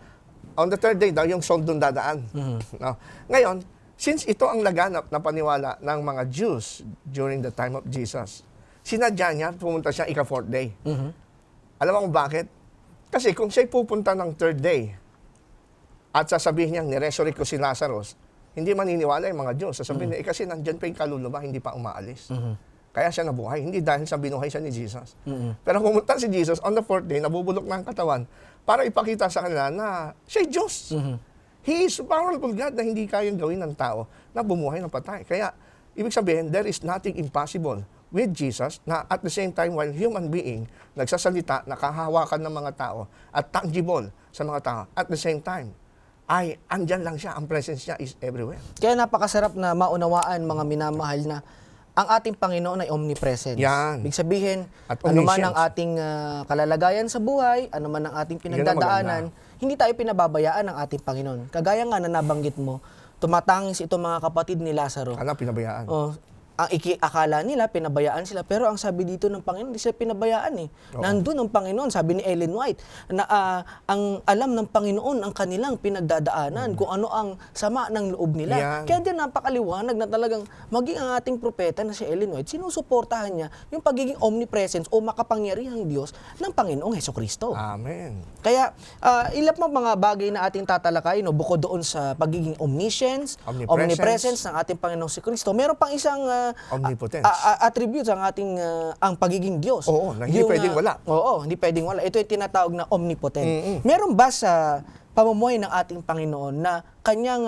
on the 3rd day daw yung soul doon dadaan. Ngayon, since ito ang laganap na paniwala ng mga Jews during the time of Jesus, sinadya niya, pumunta siya ika-4th day. Alam mo kung bakit? Kasi kung siya'y pupunta ng 3rd day, at sasabihin niya, niresurrect ko si Lazarus, hindi maniniwala yung mga Diyos. Sasabihin niya, kasi nandyan pa yung kaluluwa, hindi pa umaalis. Kaya siya nabuhay, hindi dahil sa binuhay siya ni Jesus. Pero pumunta si Jesus on the 4th day, nabubulok na ang katawan, para ipakita sa kanila na siya'y Diyos. He is a powerful God na hindi kayang gawin ng tao na bumuhay ng patay. Kaya, ibig sabihin, there is nothing impossible with Jesus na at the same time, while human being, nagsasalita, nakahawakan ng mga tao, at tangible sa mga tao, at the same time, ay andyan lang siya, ang presence niya is everywhere. Kaya napakasarap na maunawaan, mga minamahal, na ang ating Panginoon ay omnipresence. Yan. Ibig sabihin, At ano man omniscience. ang ating kalalagayan sa buhay, ano man ang ating pinagdadaanan, hindi tayo pinababayaan ng ating Panginoon. Kagaya nga na nabanggit mo, tumatangis itong mga kapatid ni Lazaro. Ano, pinabayaan. Oh, ang akala nila, pinabayaan sila. Pero ang sabi dito ng Panginoon, hindi sila pinabayaan Nandun ang Panginoon, sabi ni Ellen White, na ang alam ng Panginoon ang kanilang pinagdadaanan, kung ano ang sama ng loob nila. Yan. Kaya din napakaliwanag na talagang maging ang ating propeta na si Ellen White, sinusuportahan niya yung pagiging omnipresence o makapangyarihang Diyos ng Panginoong Hesukristo. Amen. Kaya ilan pa mga bagay na ating tatalakay bukod doon sa pagiging omniscience, omnipresence ng ating Panginoong si Kristo. Meron pang isang Omnipotence. attributes ang ating ang pagiging Diyos. Oo, na hindi pwedeng wala. Oo, hindi pwedeng wala. Ito yung tinatawag na omnipotence. Meron ba sa pamumuhay ng ating Panginoon na kanyang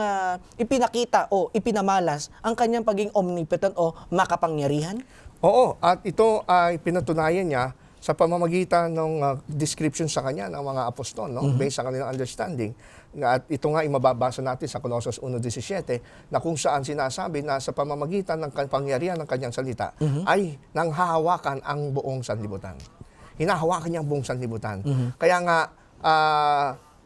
ipinakita o ipinamalas ang kanyang pagiging omnipotent o makapangyarihan? Oo, at ito ay pinatunayan niya sa pamamagitan ng description sa kanya ng mga apostol, no? Based sa kanilang understanding. At ito nga ay mababasa natin sa Colossus 1:17 na kung saan sinasabi na sa pamamagitan ng kapangyarihan ng kanyang salita ay nanghahawakan ang buong sanlibutan. Hinahawakan niya ang buong sanlibutan. Kaya nga,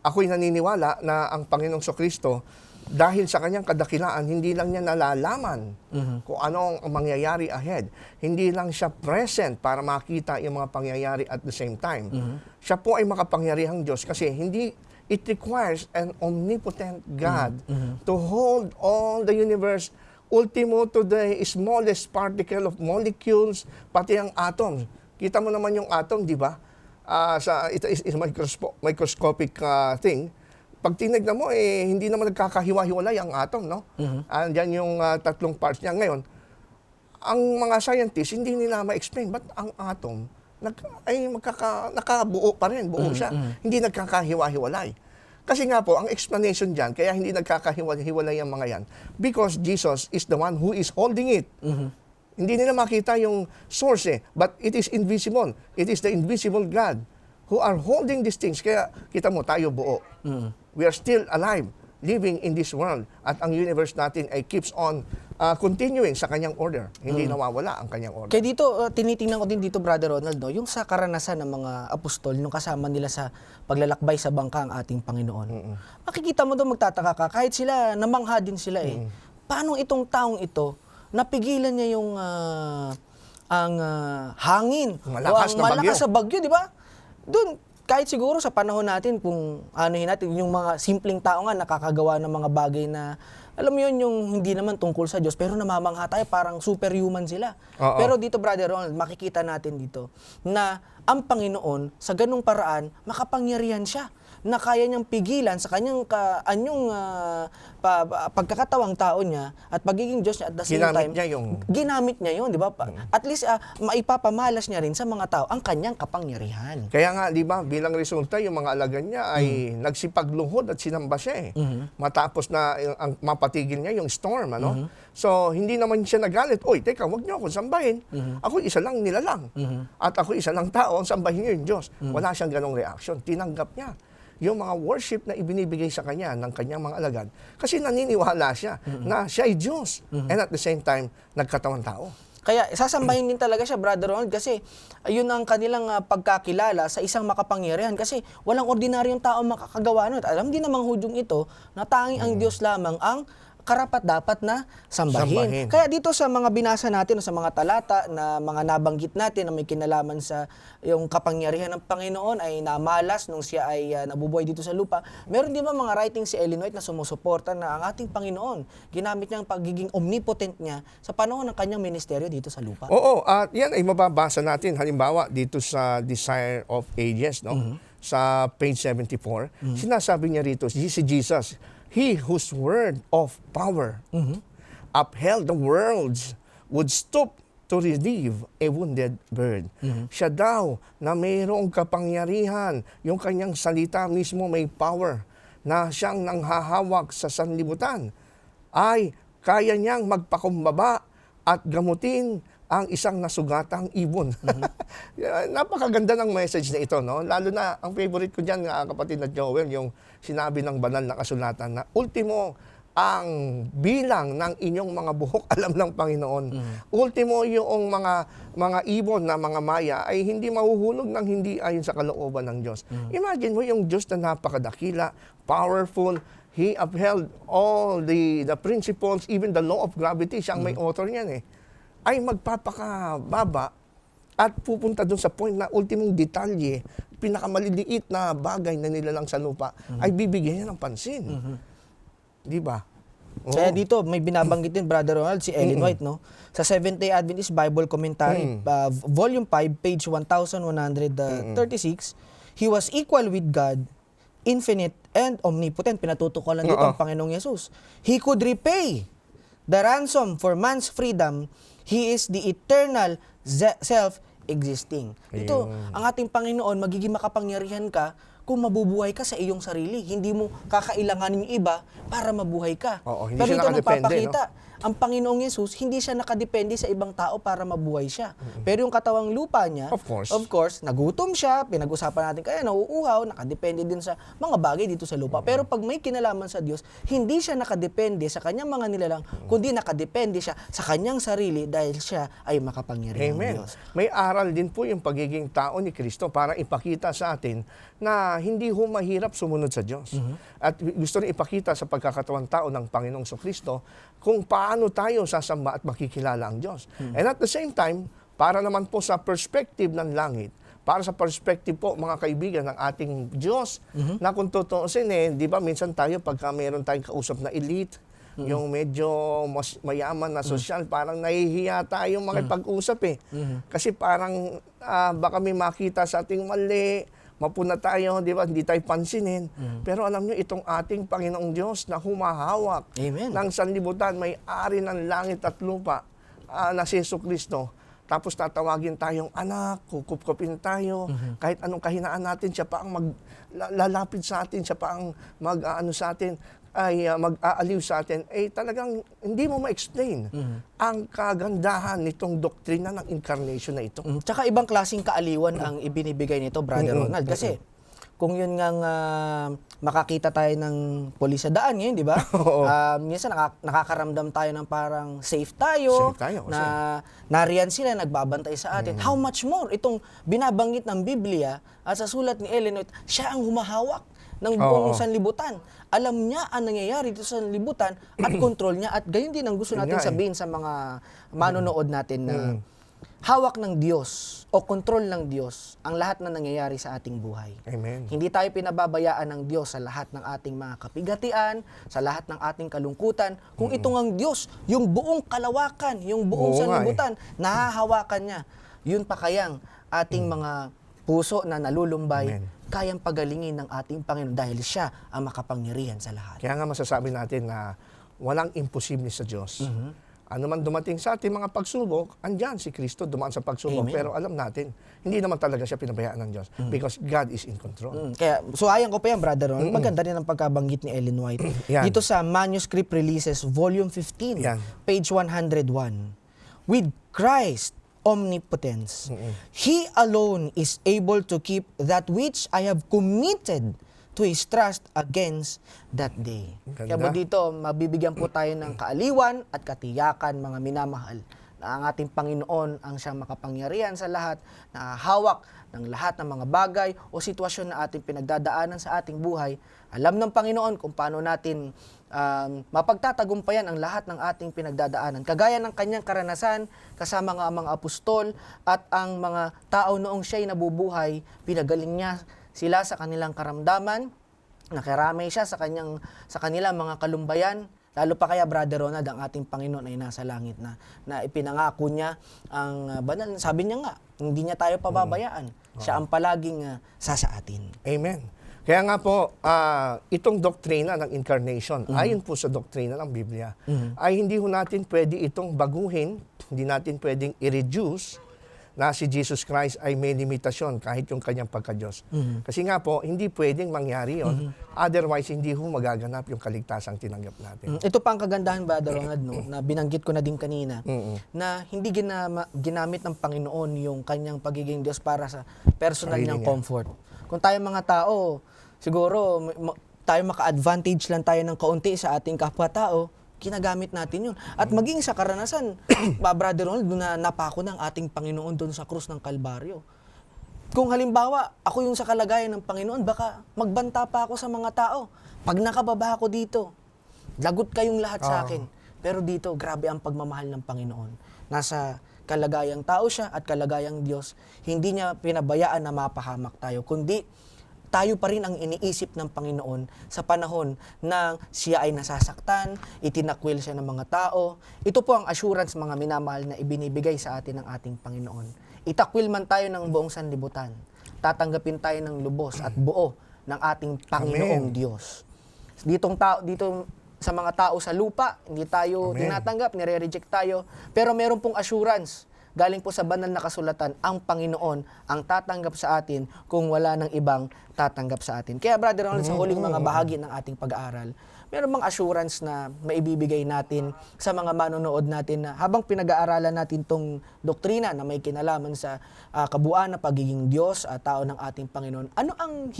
ako'y naniniwala na ang Panginoong Kristo, dahil sa kanyang kadakilaan, hindi lang niya nalalaman kung ano ang mangyayari ahead. Hindi lang siya present para makita yung mga pangyayari at the same time. Siya po ay makapangyarihang Diyos kasi it requires an omnipotent God to hold all the universe, ultimo to the smallest particle of molecules, pati ang atom. Kita mo naman yung atom, di ba? Ito is microscopic thing. Pag tinignan mo, hindi naman nagkakahiwa-hiwalay ang atom, no? Andyan yung tatlong parts niya. Ngayon, ang mga scientists, hindi nila ma-explain ba't ang atom nakabuo pa rin, buo siya. Hindi nagkakahiwa-hiwalay. Kasi nga po, ang explanation dyan, kaya hindi nagkakahiwalay ang mga yan, because Jesus is the one who is holding it. Hindi nila makita yung source but it is invisible. It is the invisible God who are holding these things. Kaya kita mo, tayo buo. We are still alive, living in this world. At ang universe natin ay keeps on continuing sa kanyang order. Hindi nawawala ang kanyang order. Kaya dito, tinitingnan ko din dito, Brother Ronald, no, yung sa karanasan ng mga apostol, nung kasama nila sa paglalakbay sa bangka ang ating Panginoon. Makikita mo doon, magtataka ka, kahit sila, namangha din sila Paano itong taong ito, napigilan niya yung hangin Malakas o ang na malakas bagyo. sa bagyo, di ba? Doon, kahit siguro sa panahon natin, kung anuhin natin, yung mga simpleng tao nga nakakagawa ng mga bagay na, alam mo yun, yung hindi naman tungkol sa Diyos, pero namamangha tayo, parang superhuman sila. Oo. Pero dito, Brother Ronald, makikita natin dito na ang Panginoon, sa ganung paraan, makapangyarihan siya na kaya niyang pigilan sa kanyang pagkakatawang tao niya at pagiging Diyos niya at the same time. Ginamit niya yun, di ba? At least maipapamalas niya rin sa mga tao ang kanyang kapangyarihan. Kaya nga, di ba, bilang resulta, yung mga alagad niya ay nagsipagluhod at sinamba siya matapos na ang mapatigil niya yung storm, ano? So, hindi naman siya nagalit, oy, teka, wag niyo ako sambahin. Ako isa lang nilalang. At ako isa lang tao, ang sambahin niyo yung Diyos. Wala siyang ganong reaction. Tinanggap niya yung mga worship na ibinibigay sa kanya ng kanyang mga alagad. Kasi naniniwala siya na siya ay Diyos. And at the same time, nagkatawang tao. Kaya sasambahin din talaga siya, Brother Ronald, kasi ayun ang kanilang pagkakilala sa isang makapangyarihan. Kasi walang ordinaryong tao makakagawa nun. At alam din namang hudyong ito na tanging ang Diyos lamang ang karapat-dapat na sambahin. Kaya dito sa mga binasa natin o sa mga talata na mga nabanggit natin na may kinalaman sa yung kapangyarihan ng Panginoon ay namalas nung siya ay nabubuhay dito sa lupa. Meron din ba mga writings si Ellen White na sumusuporta na ang ating Panginoon ginamit niya ang pagiging omnipotent niya sa panahon ng kanyang ministeryo dito sa lupa? Oo, at yan ay mababasa natin halimbawa dito sa Desire of Ages, no? Sa page 74. Sinasabi niya rito, si Jesus, He whose word of power upheld the worlds would stoop to relieve a wounded bird. Siya daw na mayroong kapangyarihan, yung kanyang salita mismo may power, na siyang nanghahawak sa sanlibutan, ay kaya niyang magpakumbaba at gamutin ang isang nasugatang ibon. Napakaganda ng message na ito, no? Lalo na, ang favorite ko dyan, kapatid na Joel, yung sinabi ng banal na kasulatan na ultimo ang bilang ng inyong mga buhok alam ng Panginoon. Ultimo yung mga ibon na mga maya ay hindi mahuhulog ng hindi ayon sa kalooban ng Diyos. Imagine mo yung Diyos na napakadakila, powerful, He upheld all the principles, even the law of gravity, siyang may author niyan ay magpapakababa at pupunta dun sa point na ultimong detalye, pinakamaliliit na bagay na nilalang sa lupa, ay bibigyan niya ng pansin. Di ba? Kaya dito, may binabanggit din, Brother Ronald, si Ellen White, no? Sa Seventh-day Adventist Bible Commentary, Volume 5, page 1136, He was equal with God, infinite and omnipotent. Pinatutukolan dito ang Panginoong Yesus. He could repay the ransom for man's freedom. He is the eternal self-existing. Ito, ang ating Panginoon, magiging makapangyarihan ka kung mabubuhay ka sa iyong sarili. Hindi mo kakailanganin yung iba para mabuhay ka. Oo, hindi Pero siya ito nakadepende, nagpapakita, ang Panginoong Yesus, hindi siya nakadepende sa ibang tao para mabuhay siya. Pero yung katawang lupa niya, Of course. nagutom siya, pinag-usapan natin kaya nauuhaw, nakadepende din sa mga bagay dito sa lupa. Pero pag may kinalaman sa Diyos, hindi siya nakadepende sa kanyang mga nilalang, kundi nakadepende siya sa kanyang sarili dahil siya ay makapangyarihang Amen. Diyos. May aral din po yung pagiging tao ni Kristo para ipakita sa atin na hindi ho mahirap sumunod sa Diyos. At gusto rin ipakita sa pagkakatawang tao ng Panginoong Kristo kung paano tayo sasamba at makikilala ang Diyos. And at the same time, para naman po sa perspective ng langit, para sa perspective po, mga kaibigan, ng ating Diyos, na kung tutuusin, di ba, minsan tayo, pagka meron tayong kausap na elite, yung medyo mas mayaman na sosyal, parang nahihiya tayo makipag-usap Kasi parang baka may makita sa ating mali, mapuna tayo, di ba? Hindi tayo pansinin. Pero alam nyo, itong ating Panginoong Diyos na humahawak Amen. ng sanlibutan, may ari ng langit at lupa, na si Jesucristo. Tapos tatawagin tayong anak, kukupkupin tayo, kahit anong kahinaan natin, siya pa ang lalapit sa atin, siya pa ang mag-aano sa atin, ay mag-aaliw sa atin, talagang hindi mo ma-explain ang kagandahan nitong doktrina ng incarnation na ito. Tsaka ibang klaseng kaaliwan ang ibinibigay nito, Brother Ronald. Kasi kung yun nga makakita tayo ng polis sa daan ngayon, di ba? Minsan nakakaramdam tayo ng parang safe tayo, na nariyan sila, nagbabantay sa atin. How much more itong binabanggit ng Biblia at sa sulat ni Ellen White, siya ang humahawak ng buong sanlibutan. Alam niya ang nangyayari dito sa sanlibutan at control niya. At gayon din ang gusto natin sabihin sa mga manonood natin na hawak ng Diyos o kontrol ng Diyos ang lahat na nangyayari sa ating buhay. Amen. Hindi tayo pinababayaan ng Diyos sa lahat ng ating mga kapigatian, sa lahat ng ating kalungkutan. Kung itong ang Diyos, yung buong kalawakan, yung buong sanlibutan, nahahawakan niya. Yun pa kayang ating mga puso na nalulumbay, kayang pagalingin ng ating Panginoon dahil siya ang makapangyarihan sa lahat. Kaya nga masasabi natin na walang imposible sa Diyos. Ano man dumating sa ating mga pagsubok, andyan si Kristo dumaan sa pagsubok. Amen. Pero alam natin, hindi naman talaga siya pinabayaan ng Diyos because God is in control. Kaya, so ayan ko pa yan, Brother Ron. Maganda rin ang pagkabanggit ni Ellen White. Yan. Dito sa Manuscript Releases, Volume 15, Yan. page 101. With Christ, omnipotence. He alone is able to keep that which I have committed to His trust against that day. Ganda. Kaya po dito, mabibigyan po tayo ng kaaliwan at katiyakan, mga minamahal, na ang ating Panginoon ang siyang makapangyarihan sa lahat, na hawak ng lahat ng mga bagay o sitwasyon na ating pinagdadaanan sa ating buhay. Alam ng Panginoon kung paano natin mapagtatagumpayan ang lahat ng ating pinagdadaanan. Kagaya ng kanyang karanasan kasama nga ang mga apostol at ang mga tao noong siya'y nabubuhay, pinagaling niya sila sa kanilang karamdaman, nakiramay siya sa kanilang mga kalumbayan. Lalo pa kaya, Brother Ronald, ang ating Panginoon ay nasa langit na ipinangako niya ang banal. Sabi niya nga, hindi niya tayo pababayaan. Siya ang palaging sasaatin. Amen. Kaya nga po, itong doktrina ng incarnation, ayon po sa doktrina ng Biblia, ay hindi ho natin pwede itong baguhin, hindi natin pwedeng i-reduce na si Jesus Christ ay may limitasyon kahit yung kanyang pagka-Diyos. Kasi nga po, hindi pwedeng mangyari yon. Otherwise, hindi ho magaganap yung kaligtasang tinanggap natin. Ito pa ang kagandahan, Brother Ronald, no, na binanggit ko na din kanina, na hindi ginamit ng Panginoon yung kanyang pagiging Diyos para sa personal Sarili niyang niya. comfort. Kung tayo mga tao, siguro tayo maka-advantage lang tayo ng kaunti sa ating kapwa-tao, ginagamit natin yun. At maging sa karanasan, Brother Ronald, doon na napako ng ating Panginoon doon sa krus ng Kalbaryo. Kung halimbawa, ako yung sa kalagayan ng Panginoon, baka magbanta pa ako sa mga tao. Pag nakababa ako dito, lagot kayong lahat sa akin. Pero dito, grabe ang pagmamahal ng Panginoon. Nasa kalagayang tao siya at kalagayang Diyos. Hindi niya pinabayaan na mapahamak tayo, kundi tayo pa rin ang iniisip ng Panginoon sa panahon na siya ay nasasaktan, itinakwil siya ng mga tao. Ito po ang assurance, mga minamahal, na ibinibigay sa atin ng ating Panginoon. Itakwil man tayo ng buong sanlibutan, tatanggapin tayo ng lubos at buo ng ating Panginoong Diyos. Dito sa mga tao sa lupa, hindi tayo tinatanggap, nire-reject tayo, pero meron pong assurance galing po sa banal na kasulatan, ang Panginoon ang tatanggap sa atin kung wala ng ibang tatanggap sa atin. Kaya Brother Ronald, sa huling mga bahagi ng ating pag-aaral, meron bang assurance na maibibigay natin sa mga manonood natin na habang pinag-aaralan natin tong doktrina na may kinalaman sa kabuuan na pagiging Diyos at tao ng ating Panginoon, ano ang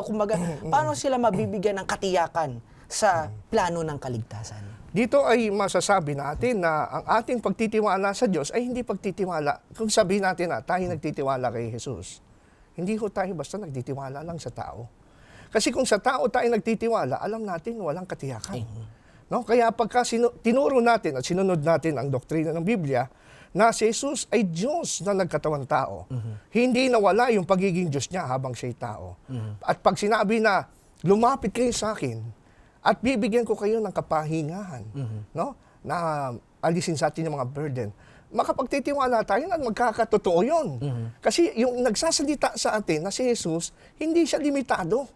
kumbaga, paano sila mabibigyan ng katiyakan sa plano ng kaligtasan? Dito ay masasabi natin na ang ating pagtitiwala sa Diyos ay hindi pagtitiwala. Kung sabihin natin na tayo nagtitiwala kay Jesus, hindi ho tayo basta nagtitiwala lang sa tao. Kasi kung sa tao tayo nagtitiwala, alam natin walang katiyakan. No? Kaya pagka tinuro natin at sinunod natin ang doktrina ng Biblia, na si Jesus ay Diyos na nagkatawang tao. Hindi nawala yung pagiging Diyos niya habang siya'y tao. At pag sinabi na, lumapit kayo sa akin, at bibigyan ko kayo ng kapahingahan, no? Na alisin sa atin yung mga burden. Makapagtitiwala tayo na magkakatotoo yun. Kasi yung nagsasalita sa atin na si Jesus, hindi siya limitado.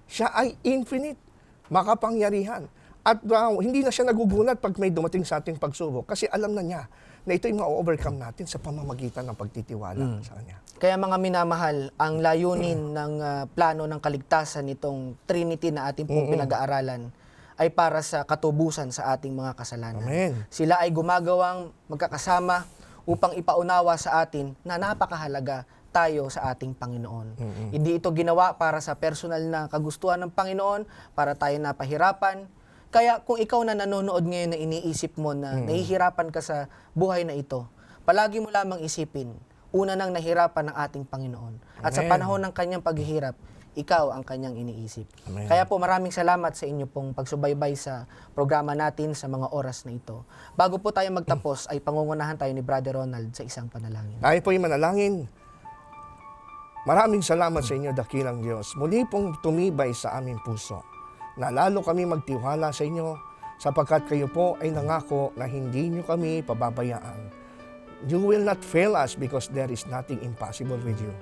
Siya ay infinite, makapangyarihan. At hindi na siya nagugulat pag may dumating sa ating pagsubok. Kasi alam na niya na ito yung ma-overcome natin sa pamamagitan ng pagtitiwala sa Kanya. Kaya mga minamahal, ang layunin ng plano ng kaligtasan nitong Trinity na ating pong pinag-aaralan ay para sa katubusan sa ating mga kasalanan. Amen. Sila ay gumagawang magkakasama upang ipaunawa sa atin na napakahalaga tayo sa ating Panginoon. Hindi ito ginawa para sa personal na kagustuhan ng Panginoon, para tayo napahirapan. Kaya kung ikaw na nanonood ngayon na iniisip mo na nahihirapan ka sa buhay na ito, palagi mo lamang isipin, una nang nahirapan ng ating Panginoon. At sa panahon ng kanyang paghihirap, ikaw ang kanyang iniisip. Amen. Kaya po maraming salamat sa inyo pong pagsubaybay sa programa natin sa mga oras na ito. Bago po tayo magtapos, ay pangungunahan tayo ni Brother Ronald sa isang panalangin. Tayo po yung manalangin. Maraming salamat sa inyo, dakilang Diyos. Muli pong tumibay sa aming puso. Na lalo kami magtiwala sa inyo sapagkat kayo po ay nangako na hindi nyo kami pababayaan. You will not fail us because there is nothing impossible with you.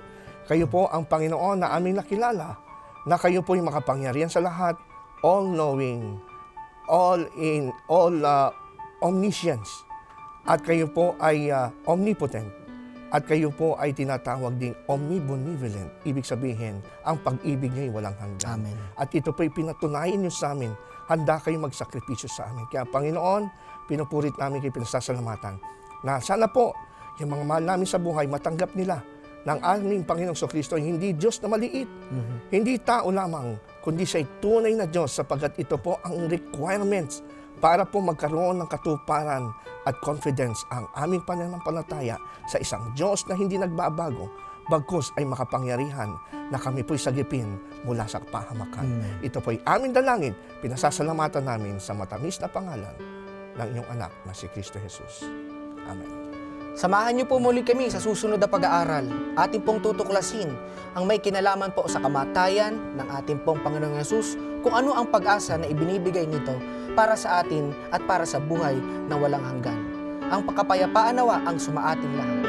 Kayo po ang Panginoon na aming nakilala, na kayo po yung makapangyarihan sa lahat, all-knowing, omniscience, at kayo po ay omnipotent, at kayo po ay tinatawag ding omnibenevolent. Ibig sabihin, ang pag-ibig niyo ay walang hanggan. Amen. At ito po ay pinatunayan niyo sa amin, handa kayong magsakripisyo sa amin. Kaya Panginoon, pinupurit namin kayo, pinasasalamatan, na sana po, yung mga mahal namin sa buhay, matanggap nila ng aming Panginoong Kristo, hindi Diyos na maliit, hindi tao lamang, kundi siya'y tunay na Diyos sapagkat ito po ang requirements para po magkaroon ng katuparan at confidence ang aming pananampalataya sa isang Diyos na hindi nagbabago, bagkus ay makapangyarihan na kami po'y sagipin mula sa kapahamakan. Ito po'y aming dalangin, pinasasalamatan namin sa matamis na pangalan ng inyong anak na si Kristo Jesus. Amen. Samahan niyo po muli kami sa susunod na pag-aaral. Ating pong tutuklasin ang may kinalaman po sa kamatayan ng ating pong Panginoong Yesus, kung ano ang pag-asa na ibinibigay nito para sa atin at para sa buhay na walang hanggan. Ang pagkapayapaan nawa ang sumaating lahat.